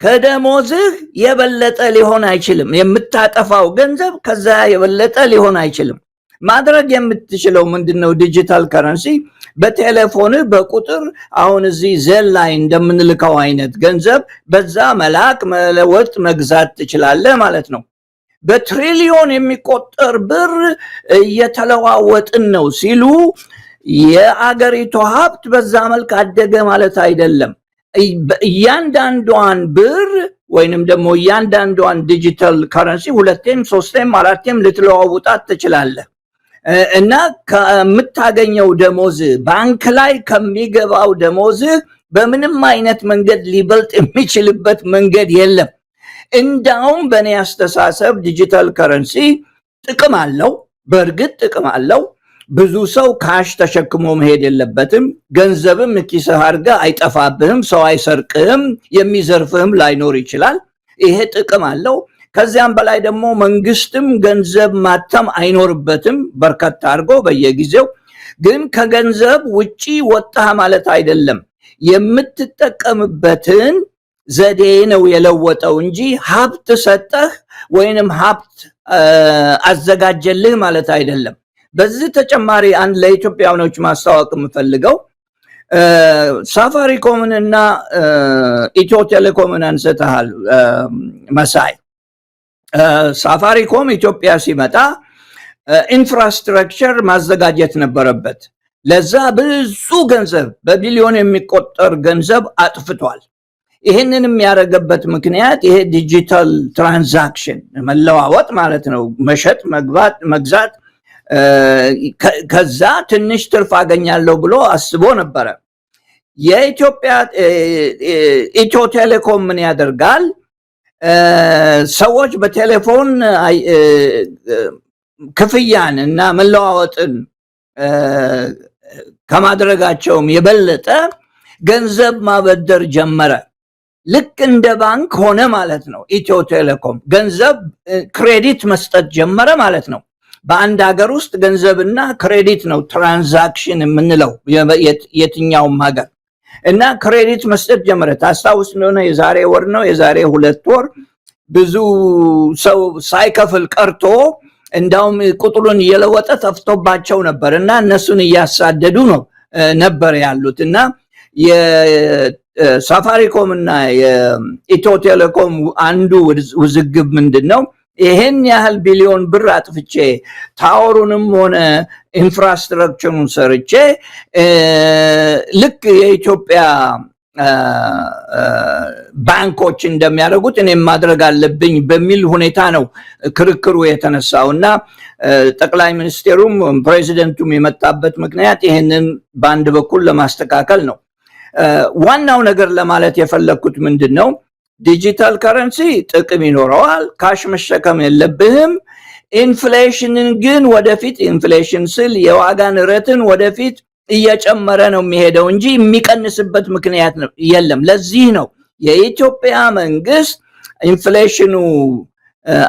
S2: ከደሞዝህ የበለጠ ሊሆን አይችልም። የምታጠፋው ገንዘብ ከዛ የበለጠ ሊሆን አይችልም። ማድረግ የምትችለው ምንድነው? ዲጂታል ከረንሲ በቴሌፎን በቁጥር አሁን እዚህ ዜል ላይ እንደምንልከው አይነት ገንዘብ በዛ መላክ መለወጥ መግዛት ትችላለህ ማለት ነው። በትሪሊዮን የሚቆጠር ብር እየተለዋወጥን ነው ሲሉ የአገሪቱ ሀብት በዛ መልክ አደገ ማለት አይደለም። እያንዳንዷን ብር ወይንም ደግሞ እያንዳንዷን ዲጂታል ከረንሲ ሁለቴም ሶስቴም አራቴም ልትለዋውጣት ትችላለህ እና ከምታገኘው ደሞዝ ባንክ ላይ ከሚገባው ደሞዝ በምንም አይነት መንገድ ሊበልጥ የሚችልበት መንገድ የለም። እንዳውም በእኔ አስተሳሰብ ዲጂታል ከረንሲ ጥቅም አለው፣ በእርግጥ ጥቅም አለው። ብዙ ሰው ካሽ ተሸክሞ መሄድ የለበትም። ገንዘብም ኪስህ አድርገህ አይጠፋብህም፣ ሰው አይሰርቅህም፣ የሚዘርፍህም ላይኖር ይችላል። ይሄ ጥቅም አለው። ከዚያም በላይ ደግሞ መንግስትም ገንዘብ ማተም አይኖርበትም በርከት አድርጎ በየጊዜው። ግን ከገንዘብ ውጪ ወጣህ ማለት አይደለም። የምትጠቀምበትን ዘዴ ነው የለወጠው እንጂ ሀብት ሰጠህ ወይንም ሀብት አዘጋጀልህ ማለት አይደለም። በዚህ ተጨማሪ አንድ ለኢትዮጵያውያኖች ማስታወቅ የምፈልገው ሳፋሪኮምን እና ኢትዮ ቴሌኮምን አንስተሃል መሳይ። ሳፋሪኮም ኢትዮጵያ ሲመጣ ኢንፍራስትራክቸር ማዘጋጀት ነበረበት። ለዛ ብዙ ገንዘብ በቢሊዮን የሚቆጠር ገንዘብ አጥፍቷል። ይህንን የሚያደርገበት ምክንያት ይሄ ዲጂታል ትራንዛክሽን መለዋወጥ ማለት ነው፣ መሸጥ፣ መግዛት፣ ከዛ ትንሽ ትርፍ አገኛለሁ ብሎ አስቦ ነበረ። የኢትዮጵያ ኢትዮ ቴሌኮም ምን ያደርጋል? ሰዎች በቴሌፎን ክፍያን እና መለዋወጥን ከማድረጋቸውም የበለጠ ገንዘብ ማበደር ጀመረ። ልክ እንደ ባንክ ሆነ ማለት ነው። ኢትዮ ቴሌኮም ገንዘብ ክሬዲት መስጠት ጀመረ ማለት ነው። በአንድ ሀገር ውስጥ ገንዘብና ክሬዲት ነው ትራንዛክሽን የምንለው የትኛውም ሀገር እና ክሬዲት መስጠት ጀመረ። ታስታውስ እንደሆነ የዛሬ ወር ነው የዛሬ 2 ወር ብዙ ሰው ሳይከፍል ቀርቶ እንዳውም ቁጥሩን እየለወጠ ጠፍቶባቸው ነበር እና እነሱን እያሳደዱ ነው ነበር ያሉት እና የሳፋሪኮም እና የኢትዮ ቴሌኮም አንዱ ውዝግብ ምንድነው? ይሄን ያህል ቢሊዮን ብር አጥፍቼ ታወሩንም ሆነ ኢንፍራስትራክቸሩን ሰርቼ ልክ የኢትዮጵያ ባንኮች እንደሚያደርጉት እኔም ማድረግ አለብኝ በሚል ሁኔታ ነው ክርክሩ የተነሳው እና ጠቅላይ ሚኒስቴሩም ፕሬዚደንቱም የመጣበት ምክንያት ይህንን በአንድ በኩል ለማስተካከል ነው። ዋናው ነገር ለማለት የፈለኩት ምንድነው? ዲጂታል ከረንሲ ጥቅም ይኖረዋል፣ ካሽ መሸከም የለብህም። ኢንፍሌሽንን ግን ወደፊት ኢንፍሌሽን ስል የዋጋ ንረትን ወደፊት እየጨመረ ነው የሚሄደው እንጂ የሚቀንስበት ምክንያት የለም። ለዚህ ነው የኢትዮጵያ መንግስት ኢንፍሌሽኑ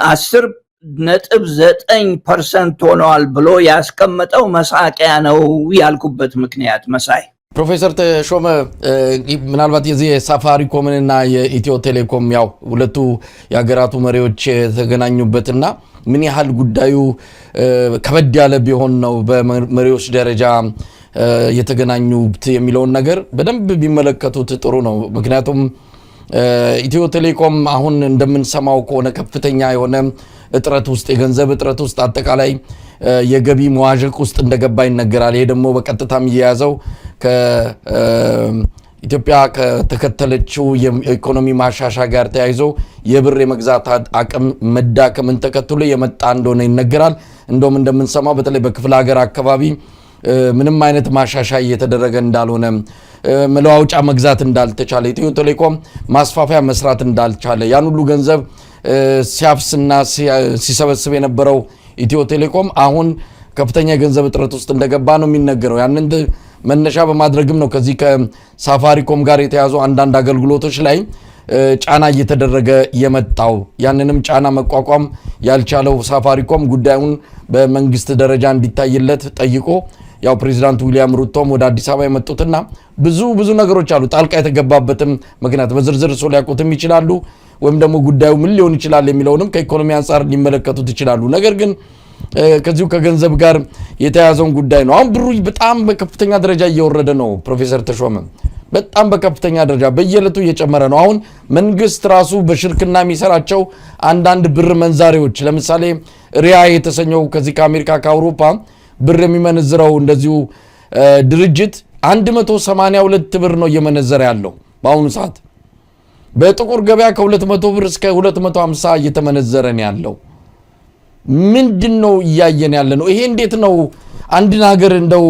S2: 10.9% ሆነዋል ብሎ ያስቀመጠው መሳቂያ ነው ያልኩበት ምክንያት መሳይ።
S1: ፕሮፌሰር ተሾመ ምናልባት የዚህ የሳፋሪኮምን እና የኢትዮ ቴሌኮም ያው ሁለቱ የሀገራቱ መሪዎች የተገናኙበትና ምን ያህል ጉዳዩ ከበድ ያለ ቢሆን ነው በመሪዎች ደረጃ የተገናኙት የሚለውን ነገር በደንብ ቢመለከቱት ጥሩ ነው። ምክንያቱም ኢትዮ ቴሌኮም አሁን እንደምንሰማው ከሆነ ከፍተኛ የሆነ እጥረት ውስጥ የገንዘብ እጥረት ውስጥ አጠቃላይ የገቢ መዋዠቅ ውስጥ እንደገባ ይነገራል። ይሄ ደግሞ በቀጥታም እየያዘው ከኢትዮጵያ ከተከተለችው የኢኮኖሚ ማሻሻያ ጋር ተያይዞ የብር የመግዛት አቅም መዳከምን ተከትሎ የመጣ እንደሆነ ይነገራል። እንደውም እንደምንሰማው በተለይ በክፍለ ሀገር አካባቢ ምንም አይነት ማሻሻያ እየተደረገ እንዳልሆነ መለዋወጫ መግዛት እንዳልተቻለ ኢትዮ ቴሌኮም ማስፋፊያ መስራት እንዳልቻለ ያን ሁሉ ገንዘብ ሲያፍስና ሲሰበስብ የነበረው ኢትዮ ቴሌኮም አሁን ከፍተኛ የገንዘብ እጥረት ውስጥ እንደገባ ነው የሚነገረው። ያንን መነሻ በማድረግም ነው ከዚህ ከሳፋሪኮም ጋር የተያዙ አንዳንድ አገልግሎቶች ላይ ጫና እየተደረገ የመጣው። ያንንም ጫና መቋቋም ያልቻለው ሳፋሪኮም ጉዳዩን በመንግስት ደረጃ እንዲታይለት ጠይቆ ያው ፕሬዝዳንት ዊሊያም ሩቶም ወደ አዲስ አበባ የመጡትና ብዙ ነገሮች አሉ። ጣልቃ የተገባበትም ምክንያት በዝርዝር ሰው ሊያውቁትም ይችላሉ ወይም ደግሞ ጉዳዩ ምን ሊሆን ይችላል የሚለውንም ከኢኮኖሚ አንፃር ሊመለከቱት ይችላሉ። ነገር ግን ከዚሁ ከገንዘብ ጋር የተያዘውን ጉዳይ ነው። አሁን ብሩ በጣም በከፍተኛ ደረጃ እየወረደ ነው። ፕሮፌሰር ተሾመ በጣም በከፍተኛ ደረጃ በየዕለቱ እየጨመረ ነው። አሁን መንግስት ራሱ በሽርክና የሚሰራቸው አንዳንድ ብር መንዛሪዎች ለምሳሌ ሪያ የተሰኘው ከዚህ ከአሜሪካ ከአውሮፓ ብር የሚመነዝረው እንደዚሁ ድርጅት 182 ብር ነው እየመነዘረ ያለው በአሁኑ ሰዓት። በጥቁር ገበያ ከ200 ብር እስከ 250 እየተመነዘረ ነው ያለው። ምንድነው እያየን ያለ ነው? ይሄ እንዴት ነው አንድን ሀገር እንደው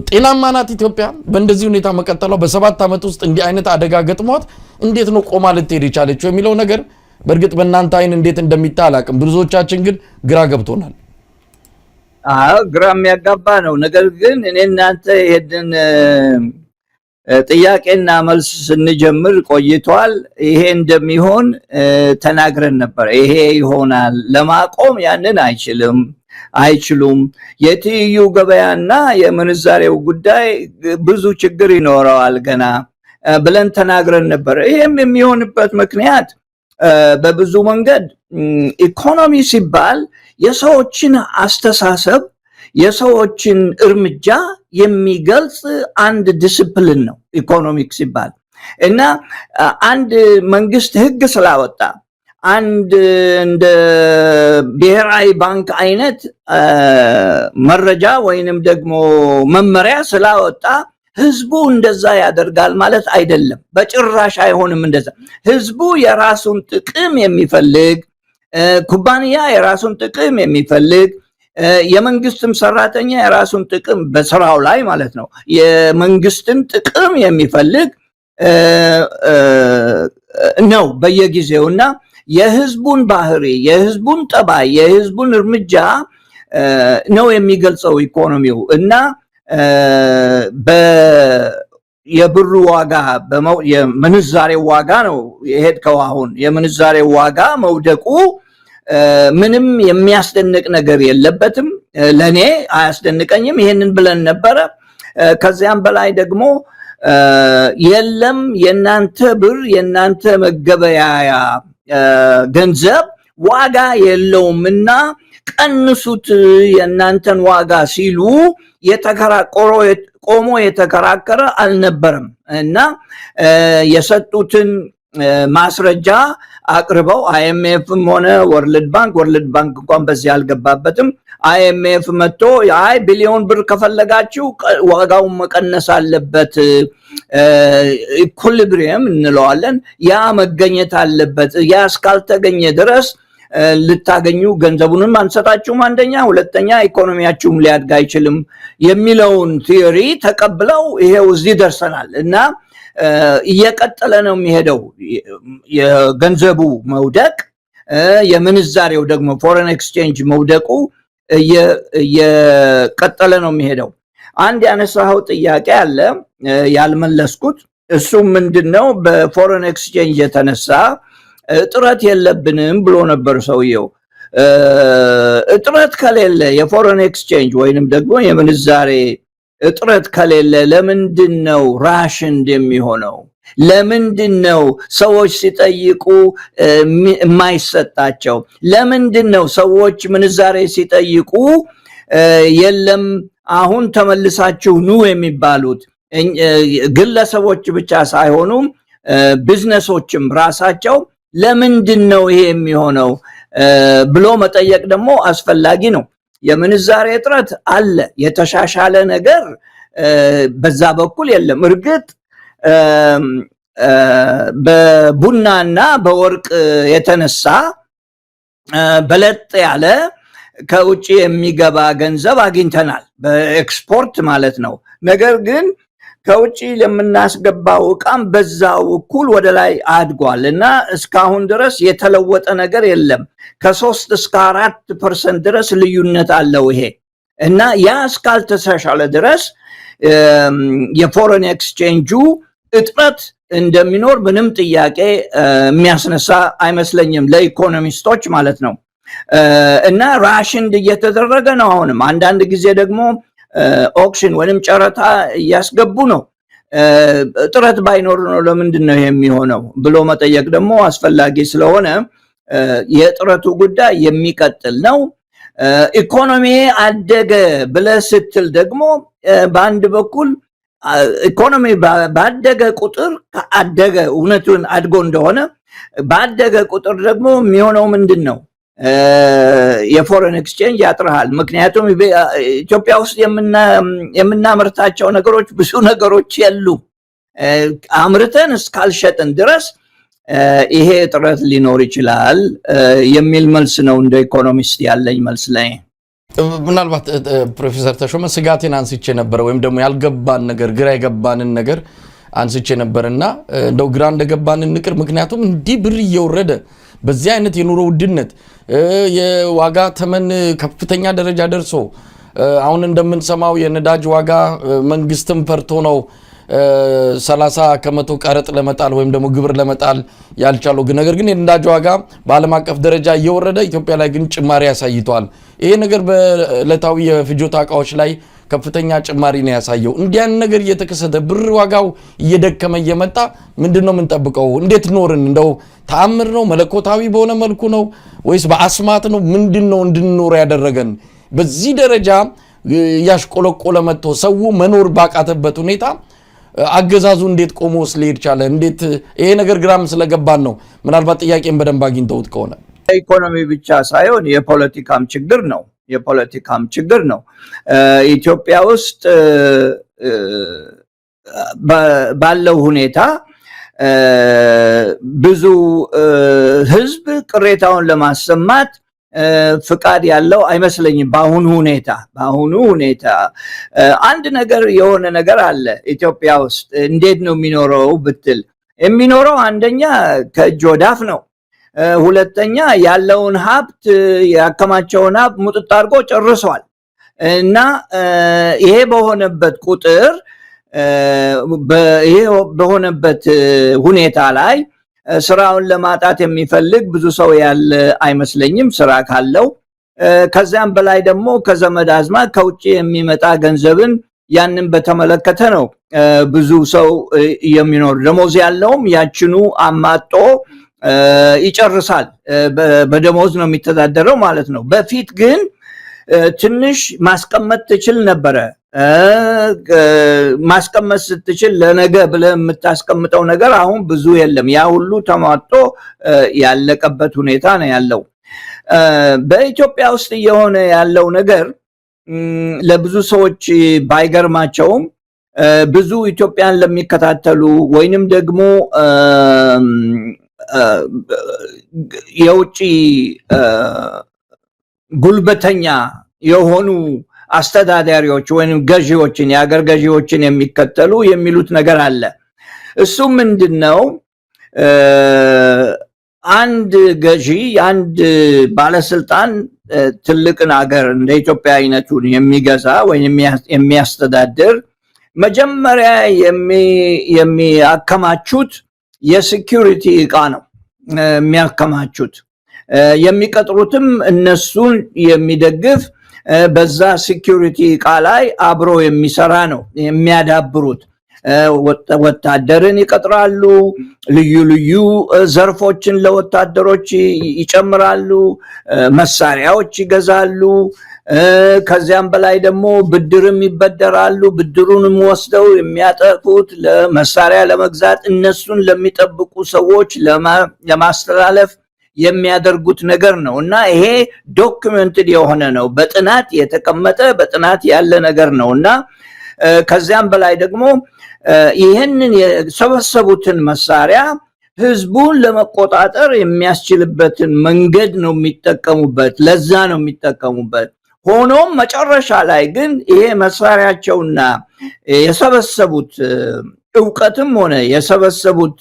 S1: ጤናማ ናት ኢትዮጵያ በእንደዚህ ሁኔታ መቀጠሏ? በ7 ዓመት ውስጥ እንዲህ አይነት አደጋ ገጥሟት እንዴት ነው ቆማ ልትሄድ የቻለችው የሚለው ነገር በእርግጥ በእናንተ አይን እንዴት እንደሚታይ አላቅም። ብዙዎቻችን ግን ግራ ገብቶናል።
S2: ግራ የሚያጋባ ነው። ነገር ግን እኔ እናንተ ይሄንን ጥያቄና መልስ ስንጀምር ቆይቷል። ይሄ እንደሚሆን ተናግረን ነበር። ይሄ ይሆናል፣ ለማቆም ያንን አይችሉም። የትይዩ ገበያና የምንዛሬው ጉዳይ ብዙ ችግር ይኖረዋል ገና ብለን ተናግረን ነበር። ይሄም የሚሆንበት ምክንያት በብዙ መንገድ ኢኮኖሚ ሲባል የሰዎችን አስተሳሰብ የሰዎችን እርምጃ የሚገልጽ አንድ ዲስፕሊን ነው ኢኮኖሚክ ሲባል እና አንድ መንግስት ህግ ስላወጣ አንድ እንደ ብሔራዊ ባንክ አይነት መረጃ ወይንም ደግሞ መመሪያ ስላወጣ ህዝቡ እንደዛ ያደርጋል ማለት አይደለም። በጭራሽ አይሆንም እንደዛ። ህዝቡ የራሱን ጥቅም የሚፈልግ ኩባንያ የራሱን ጥቅም የሚፈልግ የመንግስትም ሰራተኛ የራሱን ጥቅም በስራው ላይ ማለት ነው የመንግስትን ጥቅም የሚፈልግ ነው በየጊዜውና የህዝቡን ባህሪ የህዝቡን ጠባይ የህዝቡን እርምጃ ነው የሚገልጸው ኢኮኖሚው እና የብሩ ዋጋ የምንዛሬው ዋጋ ነው የሄድከው። አሁን የምንዛሬው ዋጋ መውደቁ ምንም የሚያስደንቅ ነገር የለበትም። ለኔ አያስደንቀኝም። ይሄንን ብለን ነበረ። ከዚያም በላይ ደግሞ የለም የናንተ ብር የናንተ መገበያያ ገንዘብ ዋጋ የለውምና ቀንሱት የናንተን ዋጋ ሲሉ ቆሞ የተከራከረ አልነበረም እና የሰጡትን ማስረጃ አቅርበው አይኤምኤፍም ሆነ ወርልድ ባንክ እንኳን በዚህ አልገባበትም። አይኤምኤፍ መጥቶ ቢሊዮን ብር ከፈለጋችሁ ዋጋውን መቀነስ አለበት፣ ኢኩሊብሪየም እንለዋለን፣ ያ መገኘት አለበት። ያ እስካልተገኘ ድረስ ልታገኙ ገንዘቡንም አንሰጣችሁም፣ አንደኛ፣ ሁለተኛ ኢኮኖሚያችሁም ሊያድግ አይችልም የሚለውን ቲዮሪ ተቀብለው ይሄው እዚህ ደርሰናል እና እየቀጠለ ነው የሚሄደው የገንዘቡ መውደቅ፣ የምንዛሬው ደግሞ ፎሬን ኤክስቼንጅ መውደቁ እየቀጠለ ነው የሚሄደው። አንድ ያነሳው ጥያቄ አለ ያልመለስኩት። እሱም ምንድነው በፎሬን ኤክስቼንጅ የተነሳ እጥረት የለብንም ብሎ ነበር ሰውየው። እጥረት ከሌለ የፎሬን ኤክስቼንጅ ወይንም ደግሞ የምንዛሬ እጥረት ከሌለ ለምንድነው ራሽንድ የሚሆነው? ለምንድነው ሰዎች ሲጠይቁ የማይሰጣቸው? ለምንድነው ሰዎች ምንዛሬ ሲጠይቁ የለም አሁን ተመልሳችሁ ኑ የሚባሉት? ግለሰቦች ብቻ ሳይሆኑ ቢዝነሶችም ራሳቸው ለምንድነው ይሄ የሚሆነው ብሎ መጠየቅ ደግሞ አስፈላጊ ነው። የምንዛሬ እጥረት አለ፣ የተሻሻለ ነገር በዛ በኩል የለም። እርግጥ በቡናና በወርቅ የተነሳ በለጥ ያለ ከውጭ የሚገባ ገንዘብ አግኝተናል፣ በኤክስፖርት ማለት ነው። ነገር ግን ከውጭ ለምናስገባው ዕቃም በዛው እኩል ወደ ላይ አድጓል እና እስካሁን ድረስ የተለወጠ ነገር የለም። ከ3 እስከ 4% ድረስ ልዩነት አለው ይሄ እና ያ እስካልተሻሻለ ድረስ የፎሬን ኤክስቼንጁ እጥረት እንደሚኖር ምንም ጥያቄ የሚያስነሳ አይመስለኝም ለኢኮኖሚስቶች ማለት ነው። እና ራሽንድ እየተደረገ ነው። አሁንም አንዳንድ ጊዜ ደግሞ ኦክሽን ወይንም ጨረታ እያስገቡ ነው። እጥረት ባይኖር ነው ለምንድን ነው የሚሆነው ብሎ መጠየቅ ደግሞ አስፈላጊ ስለሆነ የእጥረቱ ጉዳይ የሚቀጥል ነው። ኢኮኖሚ አደገ ብለህ ስትል ደግሞ በአንድ በኩል ኢኮኖሚ ባደገ ቁጥር አደገ እውነቱን አድጎ እንደሆነ ባደገ ቁጥር ደግሞ የሚሆነው ምንድን ነው? የፎሬን ኤክስቼንጅ ያጥራል። ምክንያቱም ኢትዮጵያ ውስጥ የምናመርታቸው ነገሮች ብዙ ነገሮች የሉም አምርተን እስካልሸጥን ድረስ ይሄ እጥረት ሊኖር ይችላል የሚል መልስ ነው እንደ ኢኮኖሚስት ያለኝ መልስ ላይ።
S1: ምናልባት ፕሮፌሰር ተሾመ ስጋቴን አንስቼ ነበር ወይም ደግሞ ያልገባን ነገር ግራ የገባንን ነገር አንስቼ ነበርና እንደው ግራ እንደገባንን ንቅር ምክንያቱም እንዲህ ብር እየወረደ በዚህ አይነት የኑሮ ውድነት የዋጋ ተመን ከፍተኛ ደረጃ ደርሶ አሁን እንደምንሰማው የነዳጅ ዋጋ መንግስትም ፈርቶ ነው 30% ቀረጥ ለመጣል ወይም ደግሞ ግብር ለመጣል ያልቻለው ነገር ግን የነዳጅ ዋጋ በዓለም አቀፍ ደረጃ እየወረደ ኢትዮጵያ ላይ ግን ጭማሪ ያሳይቷል። ይሄ ነገር በዕለታዊ የፍጆታ ዕቃዎች ላይ ከፍተኛ ጭማሪ ነው ያሳየው። እንዲያን ነገር እየተከሰተ ብር ዋጋው እየደከመ እየመጣ ምንድነው የምንጠብቀው? እንዴት ኖርን? እንደው ተአምር ነው መለኮታዊ በሆነ መልኩ ነው ወይስ በአስማት ነው? ምንድነው እንድንኖር ያደረገን? በዚህ ደረጃ ያሽቆለቆለ መጥቶ ሰው መኖር ባቃተበት ሁኔታ አገዛዙ እንዴት ቆሞስ ሊሄድ ቻለ? እንዴት ይሄ ነገር ግራም ስለገባን ነው። ምናልባት ጥያቄን በደንብ አግኝተውት ከሆነ
S2: ኢኮኖሚ ብቻ ሳይሆን የፖለቲካም ችግር ነው። የፖለቲካም ችግር ነው። ኢትዮጵያ ውስጥ ባለው ሁኔታ ብዙ ህዝብ ቅሬታውን ለማሰማት ፍቃድ ያለው አይመስለኝም። በአሁኑ ሁኔታ አንድ ነገር የሆነ ነገር አለ ኢትዮጵያ ውስጥ። እንዴት ነው የሚኖረው ብትል የሚኖረው አንደኛ ከእጅ ወዳፍ ነው። ሁለተኛ ያለውን ሀብት ያከማቸውን ሀብት ሙጥጥ አድርጎ ጨርሷል እና ይሄ በሆነበት ቁጥር ይሄ በሆነበት ሁኔታ ላይ ስራውን ለማጣት የሚፈልግ ብዙ ሰው ያለ አይመስለኝም ስራ ካለው። ከዚያም በላይ ደግሞ ከዘመድ አዝማድ ከውጭ የሚመጣ ገንዘብን ያንን በተመለከተ ነው ብዙ ሰው የሚኖር። ደሞዝ ያለውም ያችኑ አማጦ ይጨርሳል። በደሞዝ ነው የሚተዳደረው ማለት ነው። በፊት ግን ትንሽ ማስቀመጥ ትችል ነበረ። ማስቀመጥ ስትችል ለነገ ብለህ የምታስቀምጠው ነገር አሁን ብዙ የለም። ያ ሁሉ ተሟጦ ያለቀበት ሁኔታ ነው ያለው። በኢትዮጵያ ውስጥ እየሆነ ያለው ነገር ለብዙ ሰዎች ባይገርማቸውም ብዙ ኢትዮጵያን ለሚከታተሉ ወይንም ደግሞ የውጭ ጉልበተኛ የሆኑ አስተዳዳሪዎች ወይንም ገዢዎችን የሀገር ገዢዎችን የሚከተሉ የሚሉት ነገር አለ። እሱ ምንድነው? አንድ ገዢ አንድ ባለስልጣን ትልቅን ሀገር እንደ ኢትዮጵያ አይነቱን የሚገዛ ወይም የሚያስተዳድር መጀመሪያ የሚያከማቹት የሴኩሪቲ ዕቃ ነው የሚያከማቹት። የሚቀጥሩትም እነሱን የሚደግፍ በዛ ሴኩሪቲ ዕቃ ላይ አብሮ የሚሰራ ነው የሚያዳብሩት። ወታደርን ይቀጥራሉ፣ ልዩ ልዩ ዘርፎችን ለወታደሮች ይጨምራሉ፣ መሳሪያዎች ይገዛሉ። ከዚያም በላይ ደግሞ ብድርም ይበደራሉ። ብድሩንም ወስደው የሚያጠፉት ለመሳሪያ ለመግዛት እነሱን ለሚጠብቁ ሰዎች ለማስተላለፍ የሚያደርጉት ነገር ነው እና ይሄ ዶክመንትድ የሆነ ነው፣ በጥናት የተቀመጠ በጥናት ያለ ነገር ነው እና ከዚያም በላይ ደግሞ ይህንን የሰበሰቡትን መሳሪያ ህዝቡን ለመቆጣጠር የሚያስችልበትን መንገድ ነው የሚጠቀሙበት። ለዛ ነው የሚጠቀሙበት። ሆኖም መጨረሻ ላይ ግን ይሄ መሳሪያቸውና የሰበሰቡት ዕውቀትም ሆነ የሰበሰቡት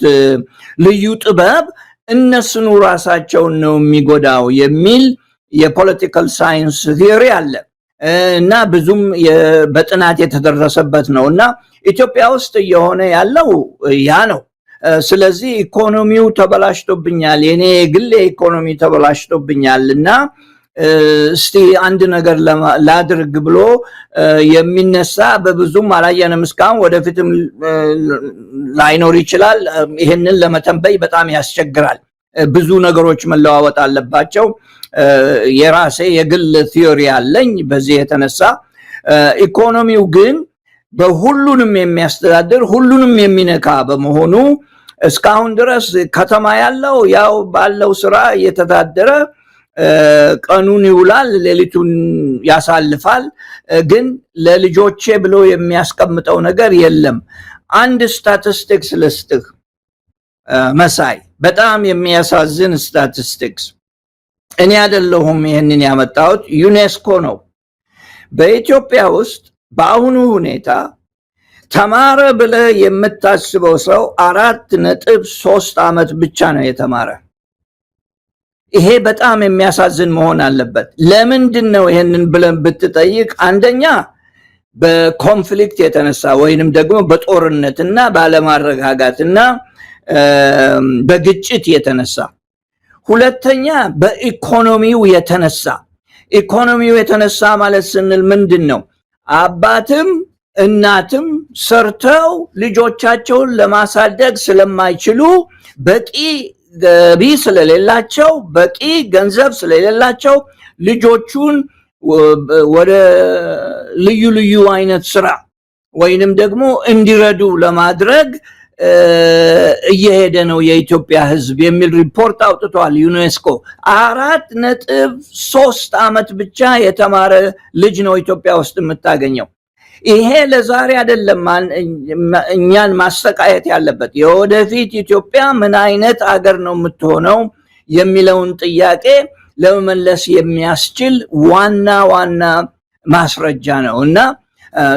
S2: ልዩ ጥበብ እነሱን ራሳቸውን ነው የሚጎዳው የሚል የፖለቲካል ሳይንስ ቲዮሪ አለ እና ብዙም በጥናት የተደረሰበት ነው እና ኢትዮጵያ ውስጥ እየሆነ ያለው ያ ነው። ስለዚህ ኢኮኖሚው ተበላሽቶብኛል፣ የኔ ግሌ ኢኮኖሚ ተበላሽቶብኛል እና እስቲ አንድ ነገር ላድርግ ብሎ የሚነሳ በብዙም አላየንም እስካሁን፣ ወደፊትም ላይኖር ይችላል። ይሄንን ለመተንበይ በጣም ያስቸግራል። ብዙ ነገሮች መለዋወጥ አለባቸው። የራሴ የግል ቲዮሪ አለኝ በዚህ የተነሳ። ኢኮኖሚው ግን በሁሉንም የሚያስተዳድር ሁሉንም የሚነካ በመሆኑ እስካሁን ድረስ ከተማ ያለው ያው ባለው ስራ እየተዳደረ ቀኑን ይውላል፣ ሌሊቱን ያሳልፋል። ግን ለልጆቼ ብሎ የሚያስቀምጠው ነገር የለም። አንድ ስታቲስቲክስ ልስጥህ መሳይ፣ በጣም የሚያሳዝን ስታቲስቲክስ። እኔ አይደለሁም ይህንን ያመጣሁት፣ ዩኔስኮ ነው። በኢትዮጵያ ውስጥ በአሁኑ ሁኔታ ተማረ ብለህ የምታስበው ሰው 4.3 ዓመት ብቻ ነው የተማረ። ይሄ በጣም የሚያሳዝን መሆን አለበት። ለምንድን ነው ይሄንን ብለን ብትጠይቅ፣ አንደኛ በኮንፍሊክት የተነሳ ወይንም ደግሞ በጦርነትና ባለማረጋጋትና በግጭት የተነሳ፣ ሁለተኛ በኢኮኖሚው የተነሳ። ኢኮኖሚው የተነሳ ማለት ስንል ምንድን ነው? አባትም እናትም ሰርተው ልጆቻቸውን ለማሳደግ ስለማይችሉ በቂ ገቢ ስለሌላቸው በቂ ገንዘብ ስለሌላቸው ልጆቹን ወደ ልዩ ልዩ አይነት ስራ ወይንም ደግሞ እንዲረዱ ለማድረግ እየሄደ ነው የኢትዮጵያ ሕዝብ የሚል ሪፖርት አውጥቷል ዩኔስኮ። 4.3 ዓመት ብቻ የተማረ ልጅ ነው ኢትዮጵያ ውስጥ የምታገኘው። ይሄ ለዛሬ አይደለም እኛን ማስተቃየት ያለበት፣ የወደፊት ኢትዮጵያ ምን አይነት አገር ነው የምትሆነው የሚለውን ጥያቄ ለመመለስ የሚያስችል ዋና ማስረጃ ነው እና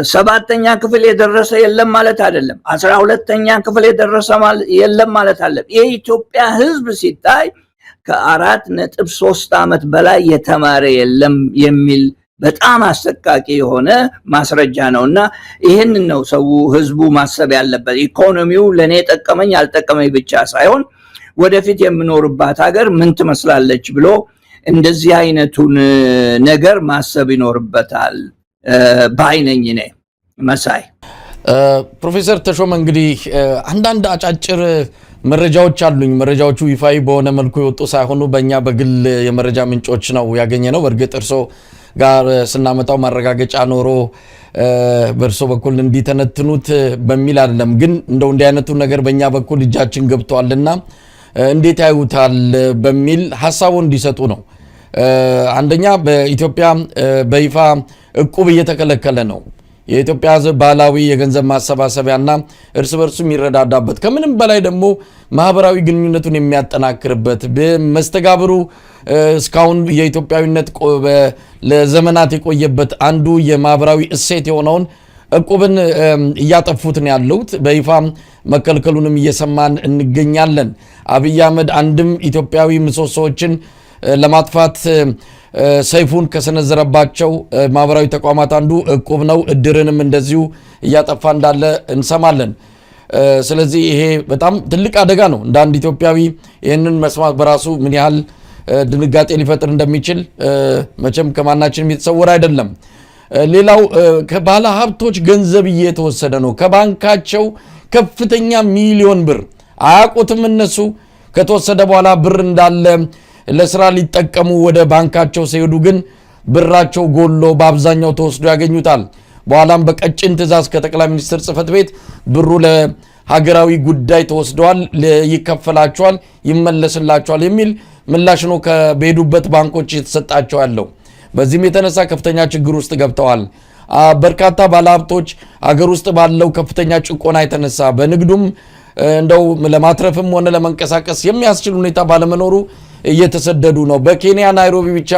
S2: 7ኛ ክፍል የደረሰ የለም ማለት አይደለም። 12ኛ ክፍል የደረሰ የለም ማለት አይደለም። የኢትዮጵያ ሕዝብ ሲታይ ከ4.3 ዓመት በላይ የተማረ የለም የሚል በጣም አሰቃቂ የሆነ ማስረጃ ነውና ይሄንን ነው ህዝቡ ማሰብ ያለበት። ኢኮኖሚው ለኔ ጠቀመኝ አልጠቀመኝ ብቻ ሳይሆን ወደፊት የምኖርባት ሀገር ምን ትመስላለች ብሎ እንደዚህ አይነቱን ነገር ማሰብ ይኖርበታል ባይነኝ ነኝ። መሳይ
S1: ፕሮፌሰር ተሾመ እንግዲህ አንዳንድ አጫጭር መረጃዎች አሉኝ። መረጃዎቹ ይፋይ በሆነ መልኩ የወጡ ሳይሆኑ በእኛ በግል የመረጃ ምንጮች ነው ያገኘ ነው። በእርግጥ እርሶ ጋር ስናመጣው ማረጋገጫ ኖሮ በእርሶ በኩል እንዲተነትኑት በሚል አይደለም፣ ግን እንደው እንዲህ አይነቱ ነገር በእኛ በኩል እጃችን ገብቷልና እንዴት ያዩታል በሚል ሐሳቡ እንዲሰጡ ነው። አንደኛ በኢትዮጵያ በይፋ እቁብ እየተከለከለ ነው። የኢትዮጵያ ሕዝብ ባህላዊ የገንዘብ ማሰባሰቢያና እርስ በርሱ የሚረዳዳበት ከምንም በላይ ደግሞ ማህበራዊ ግንኙነቱን የሚያጠናክርበት መስተጋብሩ እስካሁን የኢትዮጵያዊነት ለዘመናት የቆየበት አንዱ የማህበራዊ እሴት የሆነውን እቁብን እያጠፉት ነው ያሉት። በይፋ መከልከሉንም እየሰማን እንገኛለን። አብይ አህመድ አንድም ኢትዮጵያዊ ምሰሶዎችን ለማጥፋት ሰይፉን ከሰነዘረባቸው ማህበራዊ ተቋማት አንዱ እቁብ ነው። እድርንም እንደዚሁ እያጠፋ እንዳለ እንሰማለን። ስለዚህ ይሄ በጣም ትልቅ አደጋ ነው። እንደ አንድ ኢትዮጵያዊ ይህንን መስማት በራሱ ምን ያህል ድንጋጤ ሊፈጥር እንደሚችል መቼም ከማናችንም የተሰወረ አይደለም። ሌላው ከባለ ሀብቶች ገንዘብ እየተወሰደ ነው። ከባንካቸው ከፍተኛ ሚሊዮን ብር አያውቁትም እነሱ። ከተወሰደ በኋላ ብር እንዳለ ለስራ ሊጠቀሙ ወደ ባንካቸው ሲሄዱ ግን ብራቸው ጎሎ በአብዛኛው ተወስዶ ያገኙታል። በኋላም በቀጭን ትዕዛዝ ከጠቅላይ ሚኒስትር ጽሕፈት ቤት ብሩ ለሀገራዊ ጉዳይ ተወስደዋል፣ ይከፈላቸዋል፣ ይመለስላቸዋል የሚል ምላሽ ነው ከሄዱበት ባንኮች የተሰጣቸው ያለው። በዚህም የተነሳ ከፍተኛ ችግር ውስጥ ገብተዋል። በርካታ ባለሀብቶች ሀገር ውስጥ ባለው ከፍተኛ ጭቆና የተነሳ በንግዱም እንደው ለማትረፍም ሆነ ለመንቀሳቀስ የሚያስችል ሁኔታ ባለመኖሩ እየተሰደዱ ነው። በኬንያ ናይሮቢ ብቻ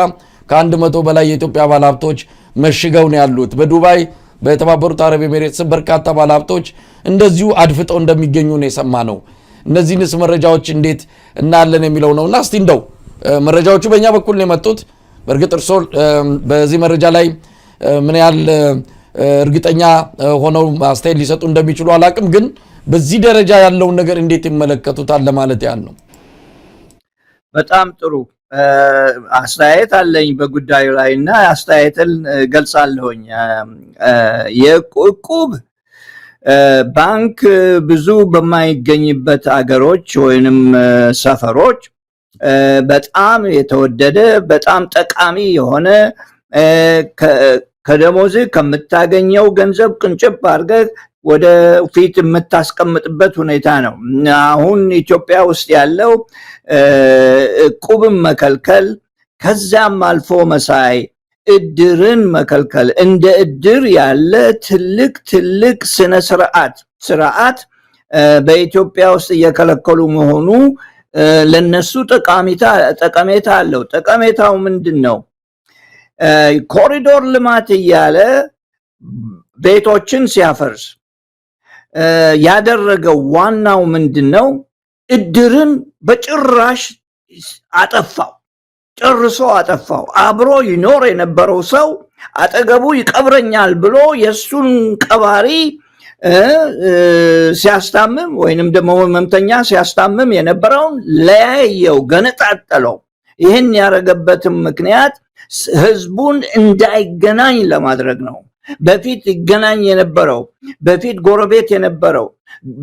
S1: ከ100 በላይ የኢትዮጵያ ባለሀብቶች መሽገው ነው ያሉት። በዱባይ በተባበሩት አረብ ኤሚሬትስ በርካታ ባለሀብቶች እንደዚሁ አድፍጠው እንደሚገኙ ነው የሰማነው። እነዚህንስ መረጃዎች እንዴት እናያለን የሚለው ነውና እስቲ እንደው መረጃዎቹ በእኛ በኩል ነው የመጡት። በእርግጥ እርሶ በዚህ መረጃ ላይ ምን ያህል እርግጠኛ ሆነው አስተያየት ሊሰጡ እንደሚችሉ አላቅም፣ ግን በዚህ ደረጃ ያለውን ነገር እንዴት ይመለከቱታል ለማለት ያህል ነው።
S2: በጣም ጥሩ አስተያየት አለኝ በጉዳዩ ላይ እና አስተያየትን ገልጻለሁኝ። የእቁብ ባንክ ብዙ በማይገኝበት አገሮች ወይንም ሰፈሮች በጣም የተወደደ በጣም ጠቃሚ የሆነ ከደሞዝ ከምታገኘው ገንዘብ ቅንጭብ አድርገህ ወደ ፊት የምታስቀምጥበት ሁኔታ ነው። አሁን ኢትዮጵያ ውስጥ ያለው እቁብን መከልከል ከዛም አልፎ መሳይ እድርን መከልከል እንደ እድር ያለ ትልቅ ስነ ስርዓት በኢትዮጵያ ውስጥ እየከለከሉ መሆኑ ለነሱ ጠቀሜታ አለው። ጠቀሜታው ምንድነው? ኮሪዶር ልማት እያለ ቤቶችን ሲያፈርስ ያደረገው ዋናው ምንድነው? እድርን በጭራሽ አጠፋው፣ ጨርሶ አጠፋው። አብሮ ይኖር የነበረው ሰው አጠገቡ ይቀብረኛል ብሎ የሱን ቀባሪ ሲያስታምም ወይንም ደግሞ ህመምተኛ ሲያስታምም የነበረውን ለያየው፣ ገነጣጠለው። ይህን ያደረገበትም ምክንያት ህዝቡን እንዳይገናኝ ለማድረግ ነው። በፊት ይገናኝ የነበረው፣ በፊት ጎረቤት የነበረው፣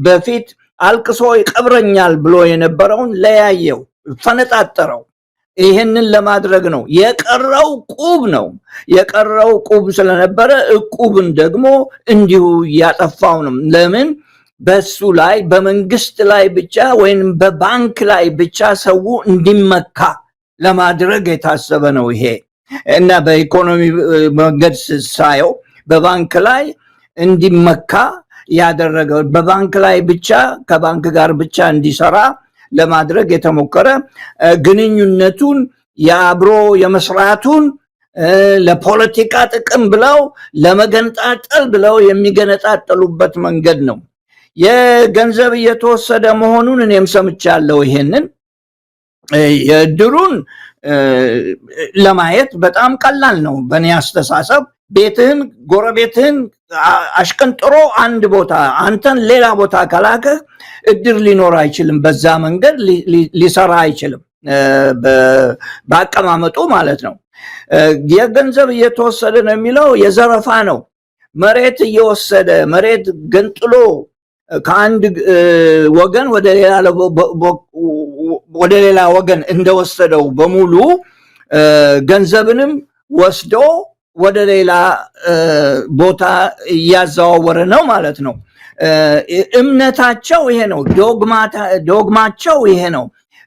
S2: በፊት አልቅሶ ይቀብረኛል ብሎ የነበረውን ለያየው፣ ፈነጣጠረው። ይህንን ለማድረግ ነው። የቀረው ቁብ ነው። የቀረው ቁብ ስለነበረ እቁብን ደግሞ እንዲሁ ያጠፋው ነው። ለምን? በሱ ላይ በመንግስት ላይ ብቻ ወይም በባንክ ላይ ብቻ ሰው እንዲመካ ለማድረግ የታሰበ ነው ይሄ እና በኢኮኖሚ መንገድ ሳየው በባንክ ላይ እንዲመካ ያደረገው፣ በባንክ ላይ ብቻ ከባንክ ጋር ብቻ እንዲሰራ ለማድረግ የተሞከረ ግንኙነቱን የአብሮ የመስራቱን ለፖለቲካ ጥቅም ብለው ለመገንጣጠል ብለው የሚገነጣጠሉበት መንገድ ነው። የገንዘብ እየተወሰደ መሆኑን እኔም ሰምቻለሁ። ይሄንን የእድሩን ለማየት በጣም ቀላል ነው በእኔ አስተሳሰብ። ቤትህን ጎረቤትህን አሽቀንጥሮ አንድ ቦታ አንተን ሌላ ቦታ ከላከህ እድር ሊኖር አይችልም። በዛ መንገድ ሊሰራ አይችልም፣ በአቀማመጡ ማለት ነው። የገንዘብ እየተወሰደ ነው የሚለው የዘረፋ ነው። መሬት እየወሰደ መሬት ገንጥሎ ከአንድ ወገን ወደ ሌላ ወገን እንደወሰደው በሙሉ ገንዘብንም ወስዶ ወደ ሌላ ቦታ እያዘዋወረ ነው ማለት ነው። እምነታቸው ይሄ ነው። ዶግማቸው ይሄ ነው።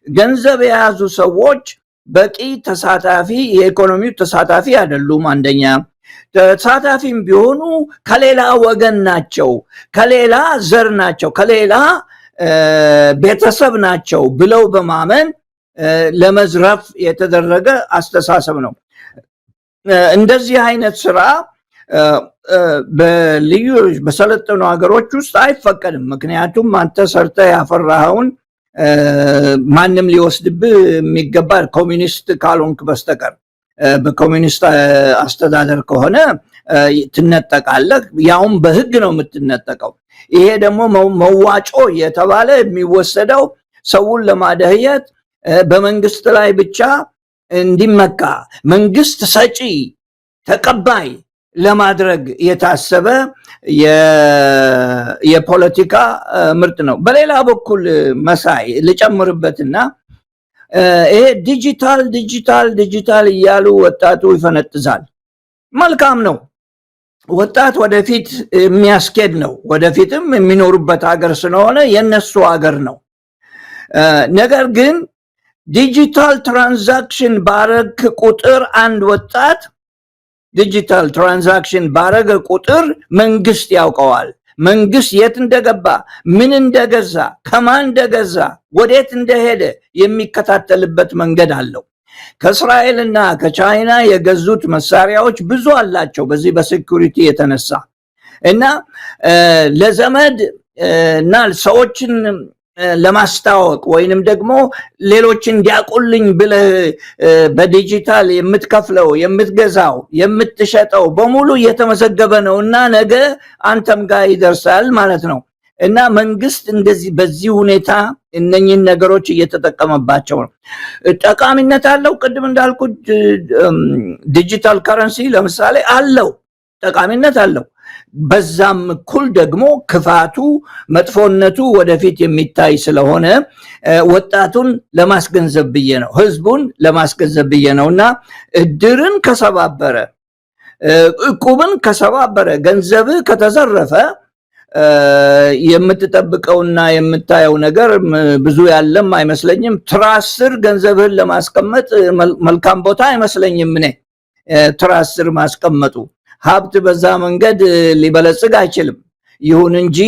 S2: ገንዘብ የያዙ ሰዎች በቂ ተሳታፊ የኢኮኖሚው ተሳታፊ አይደሉም። አንደኛ ተሳታፊም ቢሆኑ ከሌላ ወገን ናቸው፣ ከሌላ ዘር ናቸው፣ ከሌላ ቤተሰብ ናቸው ብለው በማመን ለመዝረፍ የተደረገ አስተሳሰብ ነው። እንደዚህ አይነት ስራ በልዩ በሰለጠኑ ሀገሮች ውስጥ አይፈቀድም። ምክንያቱም አንተ ሰርተ ያፈራኸውን ማንም ሊወስድብህ የሚገባ ኮሚኒስት ካልሆንክ በስተቀር። በኮሚኒስት አስተዳደር ከሆነ ትነጠቃለህ፣ ያውም በህግ ነው የምትነጠቀው። ይሄ ደግሞ መዋጮ የተባለ የሚወሰደው ሰውን ለማደህየት በመንግስት ላይ ብቻ እንዲመካ መንግስት ሰጪ ተቀባይ ለማድረግ የታሰበ የፖለቲካ ምርጥ ነው። በሌላ በኩል መሳይ ልጨምርበትና ይሄ ዲጂታል እያሉ ወጣቱ ይፈነጥዛል። መልካም ነው። ወጣት ወደፊት የሚያስኬድ ነው። ወደፊትም የሚኖሩበት ሀገር ስለሆነ የነሱ ሀገር ነው። ነገር ግን ዲጂታል ትራንዛክሽን ባረግ ቁጥር አንድ ወጣት ዲጂታል ትራንዛክሽን ባረገ ቁጥር መንግስት ያውቀዋል። መንግስት የት እንደገባ፣ ምን እንደገዛ፣ ከማን እንደገዛ፣ ወዴት እንደሄደ የሚከታተልበት መንገድ አለው። ከእስራኤልና ከቻይና የገዙት መሳሪያዎች ብዙ አላቸው በዚህ በሴኩሪቲ የተነሳ እና ለዘመድ እና ሰዎችን ለማስታወቅ ወይንም ደግሞ ሌሎች እንዲያቁልኝ ብለህ በዲጂታል የምትከፍለው የምትገዛው የምትሸጠው በሙሉ እየተመዘገበ ነው እና ነገ አንተም ጋር ይደርሳል ማለት ነው። እና መንግስት እንደዚህ በዚህ ሁኔታ እነኚህን ነገሮች እየተጠቀመባቸው ነው። ጠቃሚነት አለው። ቅድም እንዳልኩት ዲጂታል ከረንሲ ለምሳሌ አለው፣ ጠቃሚነት አለው። በዛም እኩል ደግሞ ክፋቱ መጥፎነቱ ወደፊት የሚታይ ስለሆነ ወጣቱን ለማስገንዘብ ብዬ ነው፣ ህዝቡን ለማስገንዘብ ብዬ ነው። እና እድርን ከሰባበረ፣ እቁብን ከሰባበረ፣ ገንዘብ ከተዘረፈ የምትጠብቀውና የምታየው ነገር ብዙ ያለም አይመስለኝም። ትራስ ስር ገንዘብህን ለማስቀመጥ መልካም ቦታ አይመስለኝም እኔ። ትራስ ስር ማስቀመጡ ሀብት በዛ መንገድ ሊበለጽግ አይችልም ይሁን እንጂ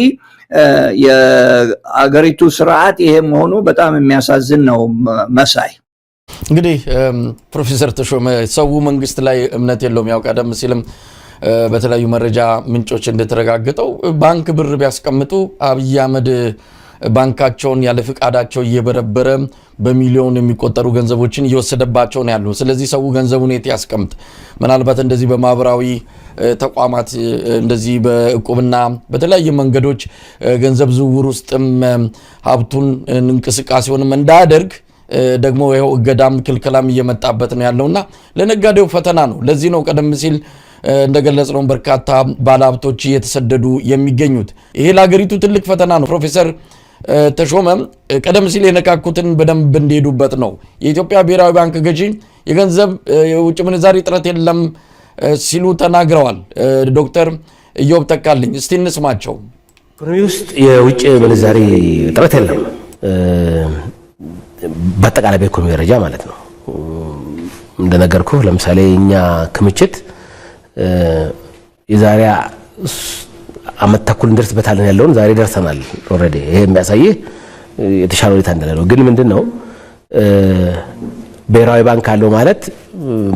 S2: የአገሪቱ ስርዓት ይሄ መሆኑ በጣም የሚያሳዝን ነው መሳይ
S1: እንግዲህ ፕሮፌሰር ተሾመ ሰው መንግስት ላይ እምነት የለውም ያው ቀደም ሲልም በተለያዩ መረጃ ምንጮች እንደተረጋገጠው ባንክ ብር ቢያስቀምጡ አብይ አህመድ ባንካቸውን ያለ ፍቃዳቸው እየበረበረ በሚሊዮን የሚቆጠሩ ገንዘቦችን እየወሰደባቸው ነው ያለው ስለዚህ ሰው ገንዘቡን የት ያስቀምጥ ምናልባት እንደዚህ በማህበራዊ ተቋማት እንደዚህ በእቁብና በተለያየ መንገዶች ገንዘብ ዝውውር ውስጥም ሀብቱን እንቅስቃሴውንም እንዳያደርግ ደግሞ ይሄው እገዳም ክልከላም እየመጣበት ነው ያለውና ለነጋዴው ፈተና ነው ለዚህ ነው ቀደም ሲል እንደገለጽነው በርካታ ባለሀብቶች እየተሰደዱ የሚገኙት ይሄ ለሀገሪቱ ትልቅ ፈተና ነው ፕሮፌሰር ተሾመ ቀደም ሲል የነካኩትን በደንብ እንዲሄዱበት ነው የኢትዮጵያ ብሔራዊ ባንክ ገዢ የገንዘብ የውጭ ምንዛሪ ጥረት የለም ሲሉ ተናግረዋል ዶክተር ኢዮብ ተካልኝ እስቲ እንስማቸው
S3: ኢኮኖሚ ውስጥ የውጭ ምንዛሪ ጥረት የለም በአጠቃላይ በኢኮኖሚ ደረጃ ማለት ነው እንደነገርኩ ለምሳሌ እኛ ክምችት የዛሬ አመት ተኩል እንደርስበታለን ያለውን ዛሬ ደርሰናል ኦሬዲ ይሄ የሚያሳይ የተሻለ ሁኔታ እንደሌለው ግን ምንድነው ብሔራዊ ባንክ አለው ማለት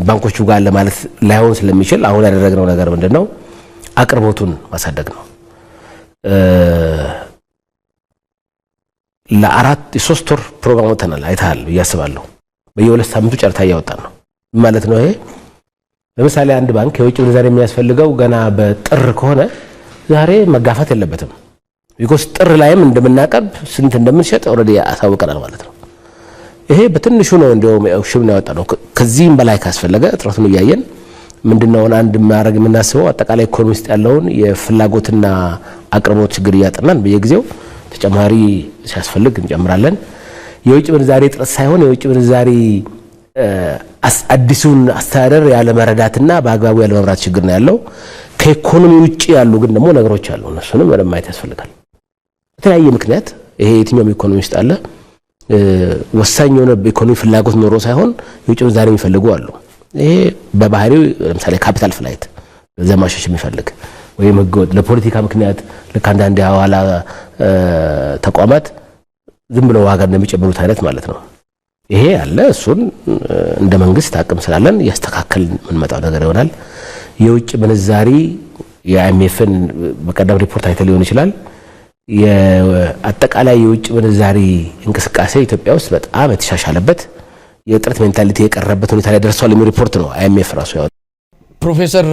S3: ባንኮቹ ጋር ለማለት ላይሆን ስለሚችል አሁን ያደረግነው ነገር ምንድነው አቅርቦቱን ማሳደግ ነው ለ3 ወር ፕሮግራም ወጥተናል አይታል ያስባለሁ በየሁለት ሳምንቱ ጨርታ ያወጣን ነው ማለት ነው ይሄ ለምሳሌ አንድ ባንክ የውጭ ምንዛሪ የሚያስፈልገው ገና በጥር ከሆነ ዛሬ መጋፋት የለበትም ቢኮዝ ጥር ላይም እንደምናቀርብ ስንት እንደምንሸጥ ኦሬዲ አሳውቀናል ማለት ነው ይሄ በትንሹ ነው እንደውም ኦፕሽን ነው ያወጣነው ከዚህም በላይ ካስፈለገ ጥረቱን ያያየን ምንድነው አንድ ማረግ የምናስበው አጠቃላይ ኢኮኖሚ ውስጥ ያለውን የፍላጎትና አቅርቦት ችግር ያጠናን በየጊዜው ተጨማሪ ሲያስፈልግ እንጨምራለን የውጭ ምንዛሪ ጥረት ሳይሆን የውጭ ምንዛሪ አዲሱን አስተዳደር ያለ መረዳትና በአግባቡ ያለ መብራት ችግር ነው ያለው ከኢኮኖሚ ውጪ ያሉ ግን ደግሞ ነገሮች አሉ እነሱንም ማየት ያስፈልጋል በተለያየ ምክንያት ይሄ የትኛውም ኢኮኖሚ ውስጥ አለ ወሳኝ የሆነ በኢኮኖሚ ፍላጎት ኖሮ ሳይሆን የውጭ ምንዛሪ የሚፈልጉ አሉ ይሄ በባህሪው ለምሳሌ ካፒታል ፍላይት ዘማሸሽ የሚፈልግ ወይም ህገወጥ ለፖለቲካ ምክንያት ለካንዳንድ ሐዋላ ተቋማት ዝም ብለው ዋጋ እንደሚጨምሩት አይነት ማለት ነው ይሄ አለ እሱን እንደ መንግስት አቅም ስላለን ያስተካከል ምን መጣው ነገር ይሆናል የውጭ ምንዛሪ የአይኤምኤፍን በቀደም ሪፖርት አይተህ ሊሆን ይችላል የአጠቃላይ የውጭ ምንዛሪ እንቅስቃሴ ኢትዮጵያ ውስጥ በጣም የተሻሻለበት የጥረት ሜንታሊቲ የቀረበት ሁኔታ ላይ ደርሷል የሚል ሪፖርት ነው አይኤምኤፍ ራሱ ያወጣው
S1: ፕሮፌሰር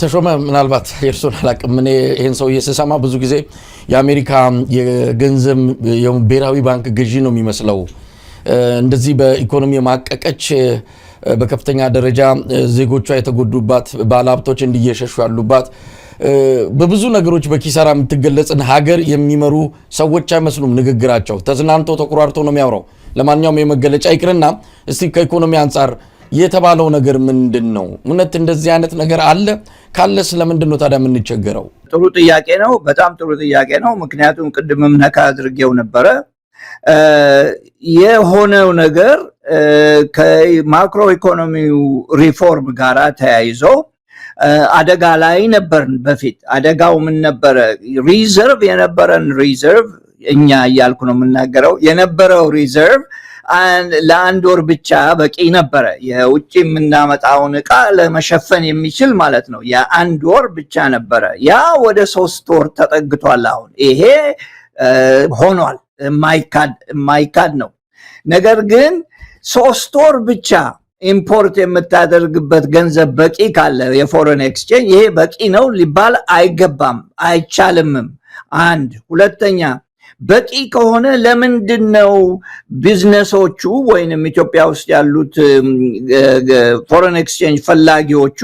S1: ተሾመ ምናልባት የርሶን አላቅም እኔ ይሄን ሰው እየሰማ ብዙ ጊዜ የአሜሪካ የገንዘብ የብሔራዊ ባንክ ገዢ ነው የሚመስለው እንደዚህ በኢኮኖሚ ማቀቀች በከፍተኛ ደረጃ ዜጎቿ የተጎዱባት ባለሀብቶች እንዲየሸሹ ያሉባት በብዙ ነገሮች በኪሳራ የምትገለጽን ሀገር የሚመሩ ሰዎች አይመስሉም ንግግራቸው ተዝናንቶ ተኩራርቶ ነው የሚያወራው ለማንኛውም የመገለጫ ይቅርና እስቲ ከኢኮኖሚ አንፃር የተባለው ነገር ምንድነው እውነት እንደዚህ አይነት ነገር አለ ካለስ ለምንድን ነው ታዲያ የምንቸገረው
S2: ጥሩ ጥያቄ ነው በጣም ጥሩ ጥያቄ ነው ምክንያቱም ቅድምም ነካ አድርጌው ነበረ የሆነው ነገር ከማክሮ ኢኮኖሚው ሪፎርም ጋራ ተያይዞ አደጋ ላይ ነበርን በፊት አደጋው ምን ነበረ ሪዘርቭ የነበረን ሪዘርቭ እኛ ያልኩ ነው የምናገረው የነበረው ሪዘርቭ ለአንድ ወር ብቻ በቂ ነበረ የውጭ የምናመጣውን ዕቃ ለመሸፈን የሚችል ማለት ነው የአንድ ወር ብቻ ነበረ ያ ወደ 3 ወር ተጠግቷል አሁን ይሄ ሆኗል ማይካድ ነው ነገር ግን 3 ወር ብቻ ኢምፖርት የምታደርግበት ገንዘብ በቂ ካለ የፎሬን ኤክስቼንጅ ይሄ በቂ ነው ሊባል አይገባም አይቻልምም አንድ ሁለተኛ በቂ ከሆነ ለምንድነው ቢዝነሶቹ ወይንም ኢትዮጵያ ውስጥ ያሉት ፎሬን ኤክስቼንጅ ፈላጊዎቹ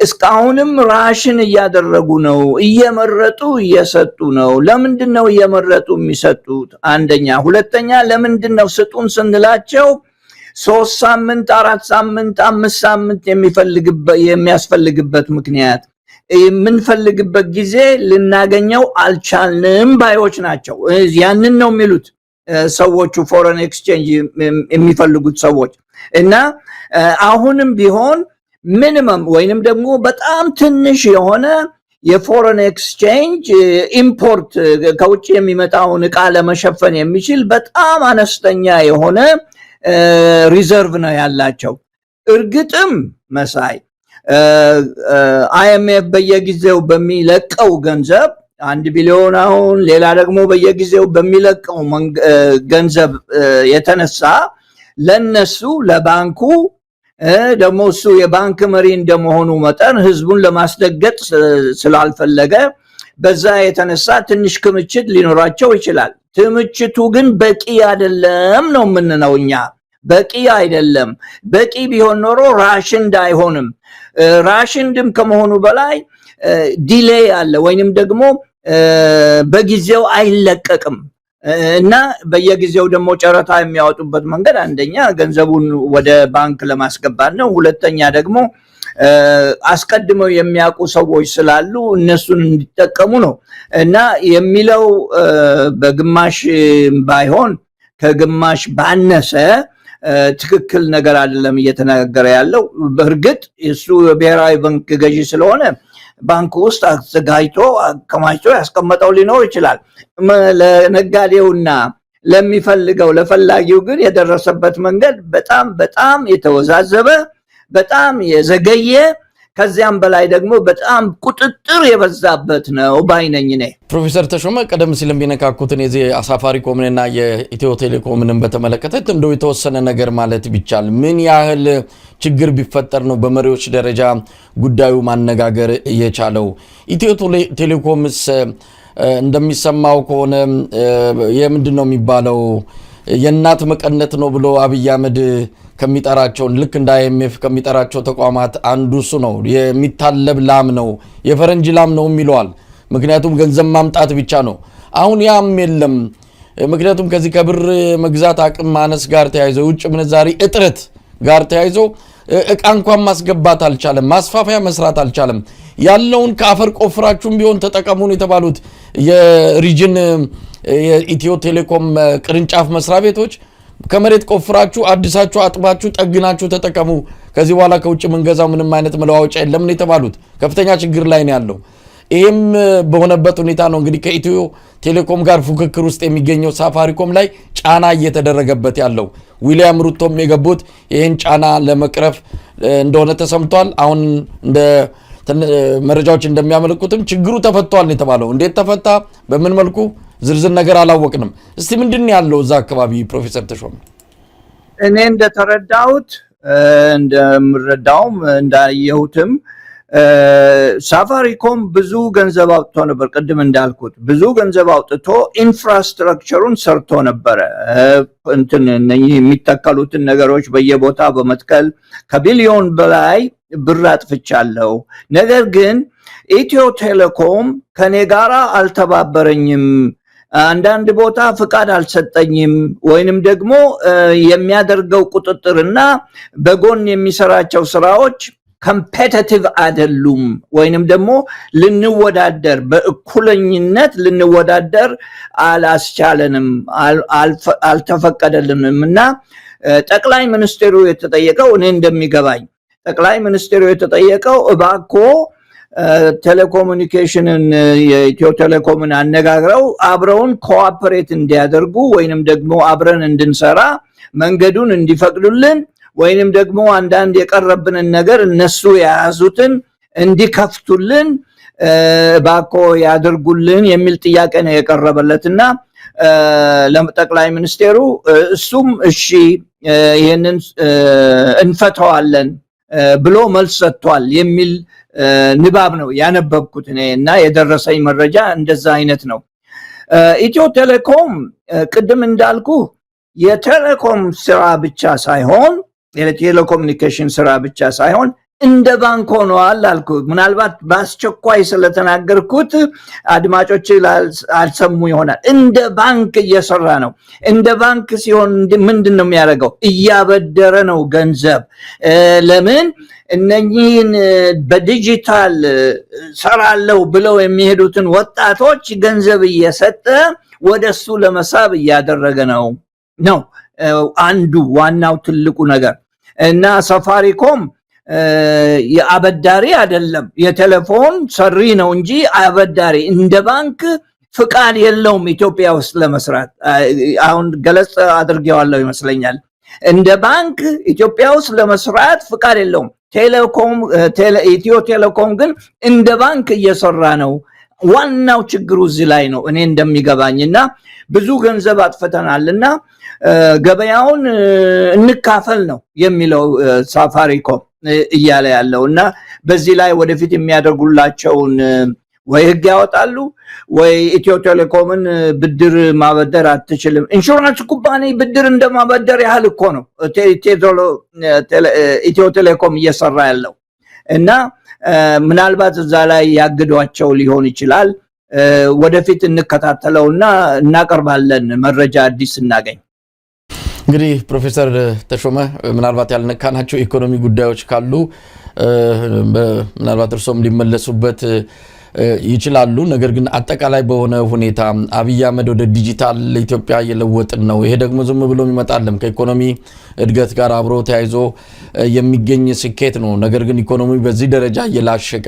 S2: እስካሁንም ራሽን እያደረጉ ነው እየመረጡ እየሰጡ ነው ለምንድነው እየመረጡ የሚሰጡት አንደኛ ሁለተኛ ለምንድነው ስጡን ስንላቸው 3 ሳምንት 4 ሳምንት 5 ሳምንት የሚያስፈልግበት ምክንያት የምንፈልግበት ጊዜ ልናገኘው አልቻልንም ባዮች ናቸው ያንን ነው የሚሉት ሰዎቹ ፎሬን ኤክስቼንጅ የሚፈልጉት ሰዎች እና አሁንም ቢሆን ሚኒመም ወይንም ደግሞ በጣም ትንሽ የሆነ የፎሬን ኤክስቼንጅ ኢምፖርት ከውጭ የሚመጣውን ዕቃ ለመሸፈን የሚችል በጣም አነስተኛ የሆነ ሪዘርቭ ነው ያላቸው። እርግጥም መሳይ IMF በየጊዜው በሚለቀው ገንዘብ 1 ቢሊዮን አሁን ሌላ ደግሞ በየጊዜው በሚለቀው ገንዘብ የተነሳ ለነሱ ለባንኩ ደግሞ እሱ የባንክ መሪ እንደመሆኑ መጠን ህዝቡን ለማስደገጥ ስላልፈለገ በዛ የተነሳ ትንሽ ክምችት ሊኖራቸው ይችላል። ክምችቱ ግን በቂ አይደለም ነው የምንለው እኛ። በቂ አይደለም። በቂ ቢሆን ኖሮ ራሽንድ አይሆንም። ራሽንድም ከመሆኑ በላይ ዲሌይ አለ ወይንም ደግሞ በጊዜው አይለቀቅም እና በየጊዜው ደግሞ ጨረታ የሚያወጡበት መንገድ አንደኛ ገንዘቡን ወደ ባንክ ለማስገባት ነው። ሁለተኛ ደግሞ አስቀድመው የሚያውቁ ሰዎች ስላሉ እነሱን እንዲጠቀሙ ነው እና የሚለው በግማሽ ባይሆን ከግማሽ ባነሰ ትክክል ነገር አይደለም እየተናገረ ያለው። በእርግጥ እሱ ብሔራዊ ባንክ ገዢ ስለሆነ ባንክ ውስጥ አዘጋጅቶ አከማችቶ ያስቀመጠው ሊኖር ይችላል። ለነጋዴውና ለሚፈልገው ለፈላጊው ግን የደረሰበት መንገድ በጣም በጣም የተወዛዘበ በጣም የዘገየ ከዚያም በላይ ደግሞ በጣም ቁጥጥር የበዛበት ነው ባይነኝ ነኝ።
S1: ፕሮፌሰር ተሾመ ቀደም ሲል ቢነካኩትን የዚህ ሳፋሪኮምንና የኢትዮ ቴሌኮምን በተመለከተ እንደው የተወሰነ ነገር ማለት ቢቻል ምን ያህል ችግር ቢፈጠር ነው በመሪዎች ደረጃ ጉዳዩ ማነጋገር የቻለው? ኢትዮ ቴሌኮምስ እንደሚሰማው ከሆነ የምንድነው የሚባለው የእናት መቀነት ነው ብሎ አብይ አህመድ ከሚጠራቸው ልክ እንደ IMF ከሚጠራቸው ተቋማት አንዱ እሱ ነው። የሚታለብ ላም ነው፣ የፈረንጅ ላም ነው የሚለዋል። ምክንያቱም ገንዘብ ማምጣት ብቻ ነው። አሁን ያም የለም። ምክንያቱም ከዚህ ከብር መግዛት አቅም ማነስ ጋር ተያይዞ የውጭ ምንዛሪ እጥረት ጋር ተያይዞ እቃ እንኳን ማስገባት አልቻለም፣ ማስፋፊያ መስራት አልቻለም። ያለውን ከአፈር ቆፍራችሁም ቢሆን ተጠቀሙን የተባሉት የሪጅን የኢትዮ ቴሌኮም ቅርንጫፍ መስሪያ ቤቶች ከመሬት ቆፍራችሁ አዲሳችሁ አጥባችሁ ጠግናችሁ ተጠቀሙ፣ ከዚህ በኋላ ከውጭ መንገዛው ምንም አይነት መለዋወጫ የለም ነው የተባሉት። ከፍተኛ ችግር ላይ ነው ያለው። ይህም በሆነበት ሁኔታ ነው እንግዲህ ከኢትዮ ቴሌኮም ጋር ፉክክር ውስጥ የሚገኘው ሳፋሪኮም ላይ ጫና እየተደረገበት ያለው። ዊሊያም ሩቶም የገቡት ይህን ጫና ለመቅረፍ እንደሆነ ተሰምቷል። አሁን እንደ መረጃዎች እንደሚያመለክቱም ችግሩ ተፈቷል የተባለው። እንዴት ተፈታ፣ በምን መልኩ ዝርዝር ነገር አላወቅንም። እስቲ ምንድን ያለው እዛ አካባቢ ፕሮፌሰር ተሾመ?
S2: እኔ እንደተረዳሁት እንደምረዳውም እንዳየሁትም ሳፋሪኮም ብዙ ገንዘብ አውጥቶ ነበር። ቅድም እንዳልኩት ብዙ ገንዘብ አውጥቶ ኢንፍራስትራክቸሩን ሰርቶ ነበረ። እነኚህ የሚተከሉትን ነገሮች በየቦታ በመትከል ከቢሊዮን በላይ ብር አጥፍቻለሁ። ነገር ግን ኢትዮ ቴሌኮም ከኔ ጋራ አልተባበረኝም፣ አንዳንድ ቦታ ፍቃድ አልሰጠኝም፣ ወይንም ደግሞ የሚያደርገው ቁጥጥርና በጎን የሚሰራቸው ስራዎች ኮምፔቲቲቭ አይደሉም፣ ወይንም ደግሞ ልንወዳደር በእኩልኝነት ልንወዳደር አላስቻለንም፣ አልተፈቀደልንም እና ጠቅላይ ሚኒስትሩ የተጠየቀው እኔ እንደሚገባኝ ጠቅላይ ሚኒስትሩ የተጠየቀው እባክዎ ቴሌኮሙኒኬሽንን የኢትዮ ቴሌኮምን አነጋግረው አብረውን ኮኦፐሬት እንዲያደርጉ ወይንም ደግሞ አብረን እንድንሰራ መንገዱን እንዲፈቅዱልን ወይንም ደግሞ አንዳንድ የቀረብንን ነገር እነሱ የያዙትን እንዲከፍቱልን እባክዎ ያድርጉልን የሚል ጥያቄ ነው የቀረበለትና ለጠቅላይ ሚኒስትሩ እሱም እሺ ይሄንን እንፈተዋለን ብሎ መልስ ሰጥቷል የሚል ንባብ ነው ያነበብኩት እኔ እና የደረሰኝ መረጃ እንደዛ አይነት ነው። ኢትዮ ቴሌኮም ቅድም እንዳልኩ የቴሌኮም ስራ ብቻ ሳይሆን የቴሌኮሙኒኬሽን ስራ ብቻ ሳይሆን እንደ ባንክ ሆኗል አልኩ። ምናልባት በአስቸኳይ ስለተናገርኩት አድማጮች አልሰሙ ይሆናል። እንደ ባንክ እየሰራ ነው። እንደ ባንክ ሲሆን ምንድነው የሚያደርገው? እያበደረ ነው ገንዘብ። ለምን እነኚህን በዲጂታል ሰራለው ብለው የሚሄዱትን ወጣቶች ገንዘብ እየሰጠ ወደሱ ለመሳብ እያደረገ ነው አንዱ ዋናው ትልቁ ነገር እና ሳፋሪኮም የአበዳሪ አይደለም፣ የቴሌፎን ሰሪ ነው እንጂ አበዳሪ እንደ ባንክ ፍቃድ የለውም ኢትዮጵያ ውስጥ ለመስራት። አሁን ገለጽ አድርጌዋለሁ ይመስለኛል። እንደ ባንክ ኢትዮጵያ ውስጥ ለመስራት ፍቃድ የለውም። ኢትዮ ቴሌኮም ግን እንደ ባንክ እየሰራ ነው። ዋናው ችግሩ እዚህ ላይ ነው እኔ እንደሚገባኝና ብዙ ገንዘብ አጥፍተናልና ገበያውን እንካፈል ነው የሚለው ሳፋሪኮም እያለ ያለው እና በዚህ ላይ ወደፊት የሚያደርጉላቸውን ወይ ህግ ያወጣሉ ወይ ኢትዮ ቴሌኮምን ብድር ማበደር አትችልም። ኢንሹራንስ ኩባንያ ብድር እንደማበደር ያህል እኮ ነው ኢትዮ ቴሌኮም እየሰራ ያለው እና ምናልባት እዛ ላይ ያግዷቸው ሊሆን ይችላል። ወደፊት እንከታተለውና እናቀርባለን መረጃ አዲስ እናገኝ።
S1: እንግዲህ ፕሮፌሰር ተሾመ ምናልባት ያልነካናቸው ኢኮኖሚ ጉዳዮች ካሉ ምናልባት እርሶም ሊመለሱበት ይችላሉ። ነገር ግን አጠቃላይ በሆነ ሁኔታ አብይ አህመድ ወደ ዲጂታል ኢትዮጵያ እየለወጥን ነው። ይሄ ደግሞ ዝም ብሎ የሚመጣለም ከኢኮኖሚ እድገት ጋር አብሮ ተያይዞ የሚገኝ ስኬት ነው። ነገር ግን ኢኮኖሚ በዚህ ደረጃ እየላሸቀ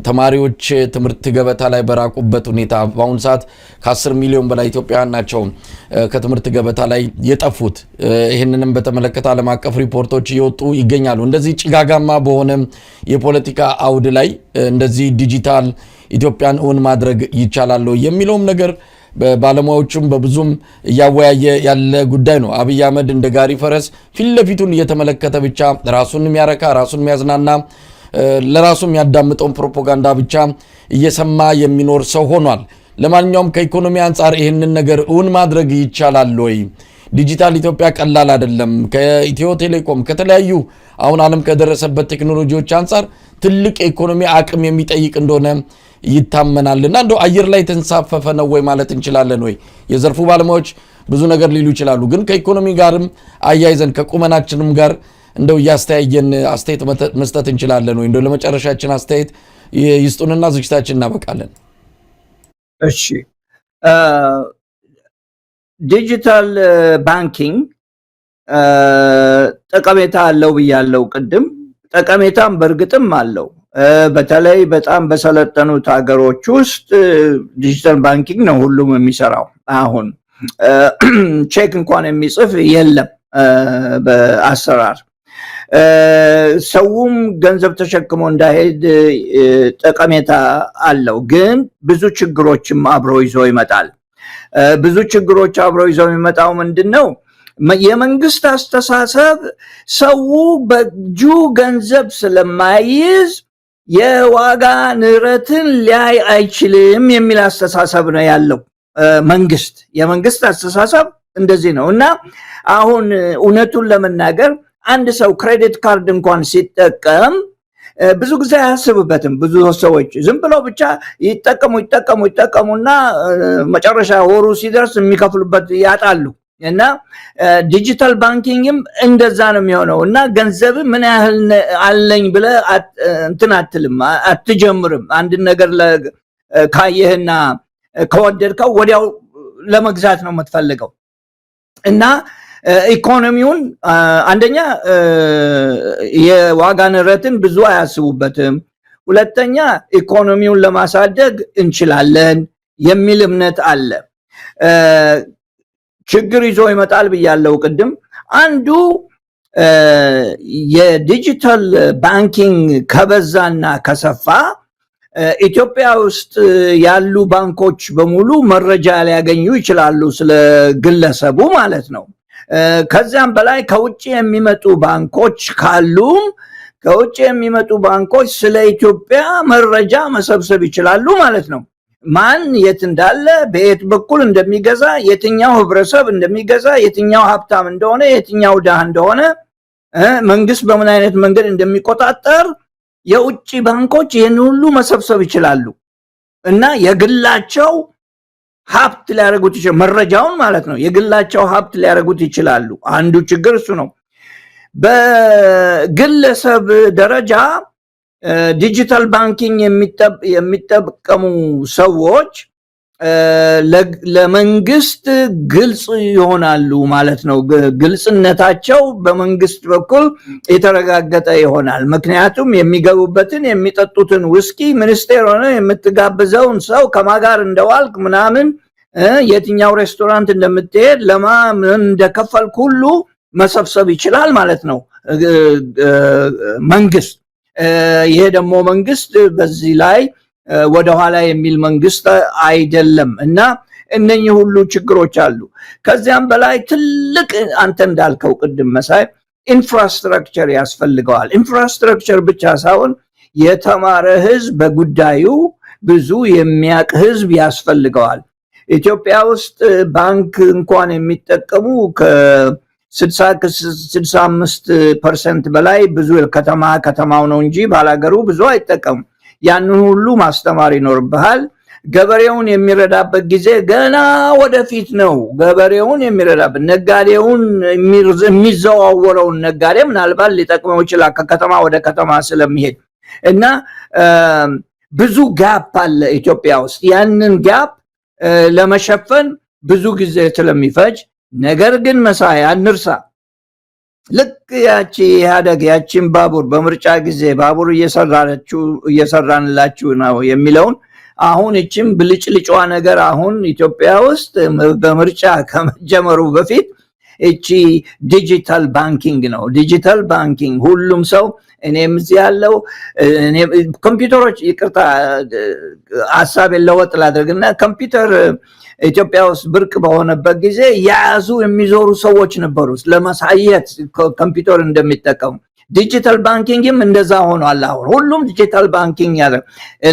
S1: ተማሪዎች ትምህርት ገበታ ላይ በራቁበት ሁኔታ በአሁኑ ሰዓት ከ10 ሚሊዮን በላይ ኢትዮጵያውያን ናቸው ከትምህርት ገበታ ላይ የጠፉት። ይህንንም በተመለከተ ዓለም አቀፍ ሪፖርቶች እየወጡ ይገኛሉ። እንደዚህ ጭጋጋማ በሆነ የፖለቲካ አውድ ላይ እንደዚህ ዲጂታል ኢትዮጵያን እውን ማድረግ ይቻላል የሚለውም ነገር ባለሙያዎችም በብዙም እያወያየ ያለ ጉዳይ ነው። አብይ አህመድ እንደ ጋሪ ፈረስ ፊት ለፊቱን እየተመለከተ ብቻ ራሱን የሚያረካ ራሱን የሚያዝናና ለራሱ የሚያዳምጠውን ፕሮፓጋንዳ ብቻ እየሰማ የሚኖር ሰው ሆኗል። ለማንኛውም ከኢኮኖሚ አንጻር ይህንን ነገር እውን ማድረግ ይቻላል ወይ? ዲጂታል ኢትዮጵያ ቀላል አይደለም። ከኢትዮ ቴሌኮም ከተለያዩ አሁን ዓለም ከደረሰበት ቴክኖሎጂዎች አንጻር ትልቅ ኢኮኖሚ አቅም የሚጠይቅ እንደሆነ ይታመናልና እንደው አየር ላይ ተንሳፈፈ ነው ወይ ማለት እንችላለን ወይ? የዘርፉ ባለሙያዎች ብዙ ነገር ሊሉ ይችላሉ። ግን ከኢኮኖሚ ጋርም አያይዘን ከቁመናችንም ጋር እንደው ያስተያየን አስተያየት መስጠት እንችላለን ወይ? እንደው ለመጨረሻችን አስተያየት ይስጡንና ዝግጅታችን እናበቃለን።
S2: እሺ ዲጂታል ባንኪንግ ጠቀሜታ አለው ብያለው ቅድም። ጠቀሜታም በእርግጥም አለው። በተለይ በጣም በሰለጠኑት ሀገሮች ውስጥ ዲጂታል ባንኪንግ ነው ሁሉም የሚሰራው። አሁን ቼክ እንኳን የሚጽፍ የለም በአሰራር። ሰውም ገንዘብ ተሸክሞ እንዳይሄድ ጠቀሜታ አለው። ግን ብዙ ችግሮችም አብሮ ይዞ ይመጣል። ብዙ ችግሮች አብሮ ይዞ የሚመጣው ምንድነው? የመንግስት አስተሳሰብ ሰው በእጁ ገንዘብ ስለማይይዝ የዋጋ ንረትን ሊያይ አይችልም የሚል አስተሳሰብ ነው ያለው መንግስት። የመንግስት አስተሳሰብ እንደዚህ ነው እና አሁን እውነቱን ለመናገር አንድ ሰው ክሬዲት ካርድ እንኳን ሲጠቀም ብዙ ጊዜ አያስብበትም። ብዙ ሰዎች ዝም ብለው ብቻ ይጠቀሙና መጨረሻ ወሩ ሲደርስ የሚከፍሉበት ያጣሉ። እና ዲጂታል ባንኪንግም እንደዛ ነው የሚሆነው። እና ገንዘብ ምን ያህል አለኝ ብለህ እንትን አትልም፣ አትጀምርም። አንድ ነገር ካየህና ከወደድከው ወዲያው ለመግዛት ነው የምትፈልገው። እና ኢኮኖሚውን አንደኛ የዋጋ ንረትን ብዙ አያስቡበትም። ሁለተኛ ኢኮኖሚውን ለማሳደግ እንችላለን የሚል እምነት አለ። ችግር ይዞ ይመጣል ብያለው ቅድም። አንዱ የዲጂታል ባንኪንግ ከበዛና ከሰፋ ኢትዮጵያ ውስጥ ያሉ ባንኮች በሙሉ መረጃ ሊያገኙ ይችላሉ ስለ ግለሰቡ ማለት ነው። ከዚያም በላይ ከውጭ የሚመጡ ባንኮች ካሉም ከውጭ የሚመጡ ባንኮች ስለ ኢትዮጵያ መረጃ መሰብሰብ ይችላሉ ማለት ነው። ማን የት እንዳለ፣ በየት በኩል እንደሚገዛ፣ የትኛው ህብረተሰብ እንደሚገዛ፣ የትኛው ሀብታም እንደሆነ፣ የትኛው ድሃ እንደሆነ፣ መንግስት በምን አይነት መንገድ እንደሚቆጣጠር የውጭ ባንኮች ይህን ሁሉ መሰብሰብ ይችላሉ እና የግላቸው ሀብት ሊያደርጉት ይችላሉ። መረጃውን ማለት ነው የግላቸው ሀብት ሊያደርጉት ይችላሉ። አንዱ ችግር እሱ ነው። በግለሰብ ደረጃ ዲጂታል ባንኪንግ የሚጠቀሙ ሰዎች ለመንግስት ግልጽ ይሆናሉ ማለት ነው። ግልጽነታቸው በመንግስት በኩል የተረጋገጠ ይሆናል። ምክንያቱም የሚገቡበትን የሚጠጡትን ውስኪ ሚኒስቴር ሆነ የምትጋብዘውን ሰው ከማጋር እንደዋልክ ምናምን የትኛው ሬስቶራንት እንደምትሄድ ለማን እንደከፈልክ ሁሉ መሰብሰብ ይችላል ማለት ነው መንግስት። ይሄ ደግሞ መንግስት በዚህ ላይ ወደ ኋላ የሚል መንግስት አይደለም እና እነኚህ ሁሉ ችግሮች አሉ። ከዚያም በላይ ትልቅ አንተ እንዳልከው ቅድም መሳይ ኢንፍራስትራክቸር ያስፈልገዋል። ኢንፍራስትራክቸር ብቻ ሳይሆን የተማረ ህዝብ በጉዳዩ ብዙ የሚያውቅ ህዝብ ያስፈልገዋል። ኢትዮጵያ ውስጥ ባንክ እንኳን የሚጠቀሙ ከ60-65% በላይ ብዙ ከተማው ነው እንጂ ባላገሩ ብዙ አይጠቀሙም። ያንን ሁሉ ማስተማር ይኖርብሃል። ገበሬውን የሚረዳበት ጊዜ ገና ወደፊት ነው። ገበሬውን የሚረዳበት ነጋዴውን የሚዘዋወረውን ነጋዴ ምናልባት ሊጠቅመው ይችላል ከከተማ ወደ ከተማ ስለሚሄድ እና ብዙ ጋፕ አለ ኢትዮጵያ ውስጥ። ያንን ጋፕ ለመሸፈን ብዙ ጊዜ ስለሚፈጅ ነገር ግን መሳይ አንርሳ ልክ ያቺ ኢህአደግ ያቺን ባቡር በምርጫ ጊዜ ባቡር እየሰራንላችሁ ነው የሚለውን አሁን እቺም ብልጭልጭዋ ነገር አሁን ኢትዮጵያ ውስጥ በምርጫ ከመጀመሩ በፊት እቺ ዲጂታል ባንኪንግ ነው። ዲጂታል ባንኪንግ ሁሉም ሰው እኔም እዚህ ያለው ኮምፒውተሮች ይቅርታ ሐሳብ ለወጥ ላድርግና ኮምፒውተር ኢትዮጵያ ውስጥ ብርቅ በሆነበት ጊዜ ያዙ የሚዞሩ ሰዎች ነበሩ ለማሳየት ኮምፒውተር እንደሚጠቀሙ። ዲጂታል ባንኪንግም እንደዛ ሆኗል። አሁን ሁሉም ዲጂታል ባንኪንግ ያለ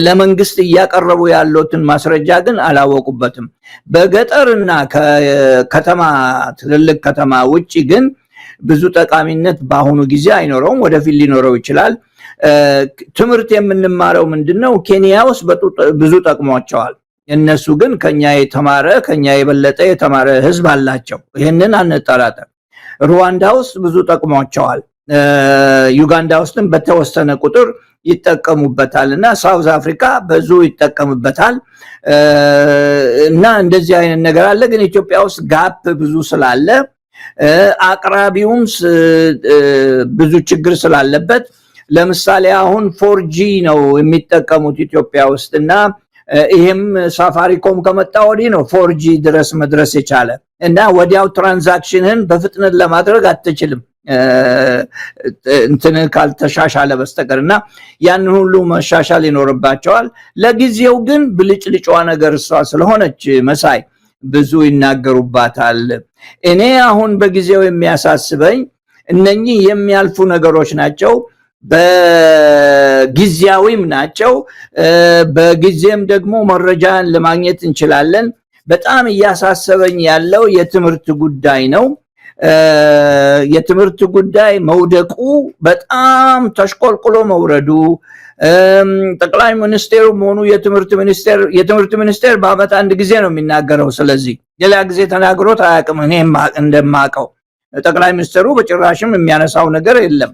S2: ለመንግስት እያቀረቡ ያሉትን ማስረጃ ግን አላወቁበትም። በገጠርና ከከተማ ትልልቅ ከተማ ውጪ ግን ብዙ ጠቃሚነት በአሁኑ ጊዜ አይኖረውም፣ ወደፊት ሊኖረው ይችላል። ትምህርት የምንማረው ምንድነው? ኬንያ ውስጥ ብዙ ጠቅሟቸዋል። እነሱ ግን ከኛ የበለጠ የተማረ ህዝብ አላቸው። ይሄንን አንጠራጠር። ሩዋንዳ ውስጥ ብዙ ጠቅሟቸዋል። ዩጋንዳ ውስጥም በተወሰነ ቁጥር ይጠቀሙበታል እና ሳውዝ አፍሪካ ብዙ ይጠቀሙበታል እና እንደዚህ አይነት ነገር አለ። ግን ኢትዮጵያ ውስጥ ጋፕ ብዙ ስላለ አቅራቢውም ብዙ ችግር ስላለበት ለምሳሌ አሁን 4G ነው የሚጠቀሙት ኢትዮጵያ ውስጥ እና ይሄም ሳፋሪኮም ከመጣ ወዲህ ነው 4G ድረስ መድረስ የቻለ እና ወዲያው ትራንዛክሽንን በፍጥነት ለማድረግ አትችልም እንትን ካልተሻሻለ በስተቀርና ያን ሁሉ መሻሻል ይኖርባቸዋል። ለጊዜው ግን ብልጭልጭዋ ነገር እሷ ስለሆነች መሳይ ብዙ ይናገሩባታል። እኔ አሁን በጊዜው የሚያሳስበኝ እነኚህ የሚያልፉ ነገሮች ናቸው፣ በጊዜያዊም ናቸው። በጊዜም ደግሞ መረጃን ለማግኘት እንችላለን። በጣም እያሳሰበኝ ያለው የትምህርት ጉዳይ ነው። የትምህርት ጉዳይ መውደቁ በጣም ተሽቆልቁሎ መውረዱ ጠቅላይ ሚኒስቴሩም ሆኑ የትምህርት ሚኒስቴር በአመት አንድ ጊዜ ነው የሚናገረው። ስለዚህ ሌላ ጊዜ ተናግሮት አያውቅም። እኔ እንደማውቀው ጠቅላይ ሚኒስቴሩ በጭራሽም የሚያነሳው ነገር የለም።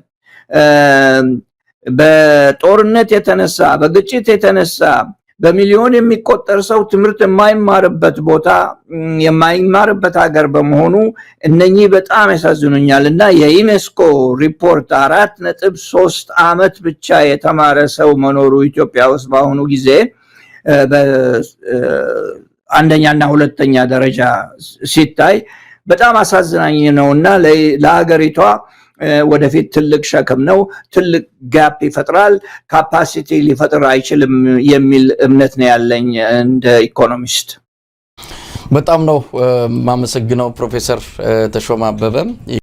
S2: በጦርነት የተነሳ በግጭት የተነሳ በሚሊዮን የሚቆጠር ሰው ትምህርት የማይማርበት ቦታ የማይማርበት ሀገር በመሆኑ እነኚህ በጣም ያሳዝኑኛል እና የዩኔስኮ ሪፖርት 4.3 ዓመት ብቻ የተማረ ሰው መኖሩ ኢትዮጵያ ውስጥ በአሁኑ ጊዜ በአንደኛና ሁለተኛ ደረጃ ሲታይ በጣም አሳዝናኝ ነውና ለሀገሪቷ ወደፊት ትልቅ ሸክም ነው፣ ትልቅ ጋፕ ይፈጥራል፣ ካፓሲቲ ሊፈጥር አይችልም የሚል እምነት ነው ያለኝ እንደ ኢኮኖሚስት።
S1: በጣም ነው ማመሰግነው ፕሮፌሰር ተሾመ አበበ።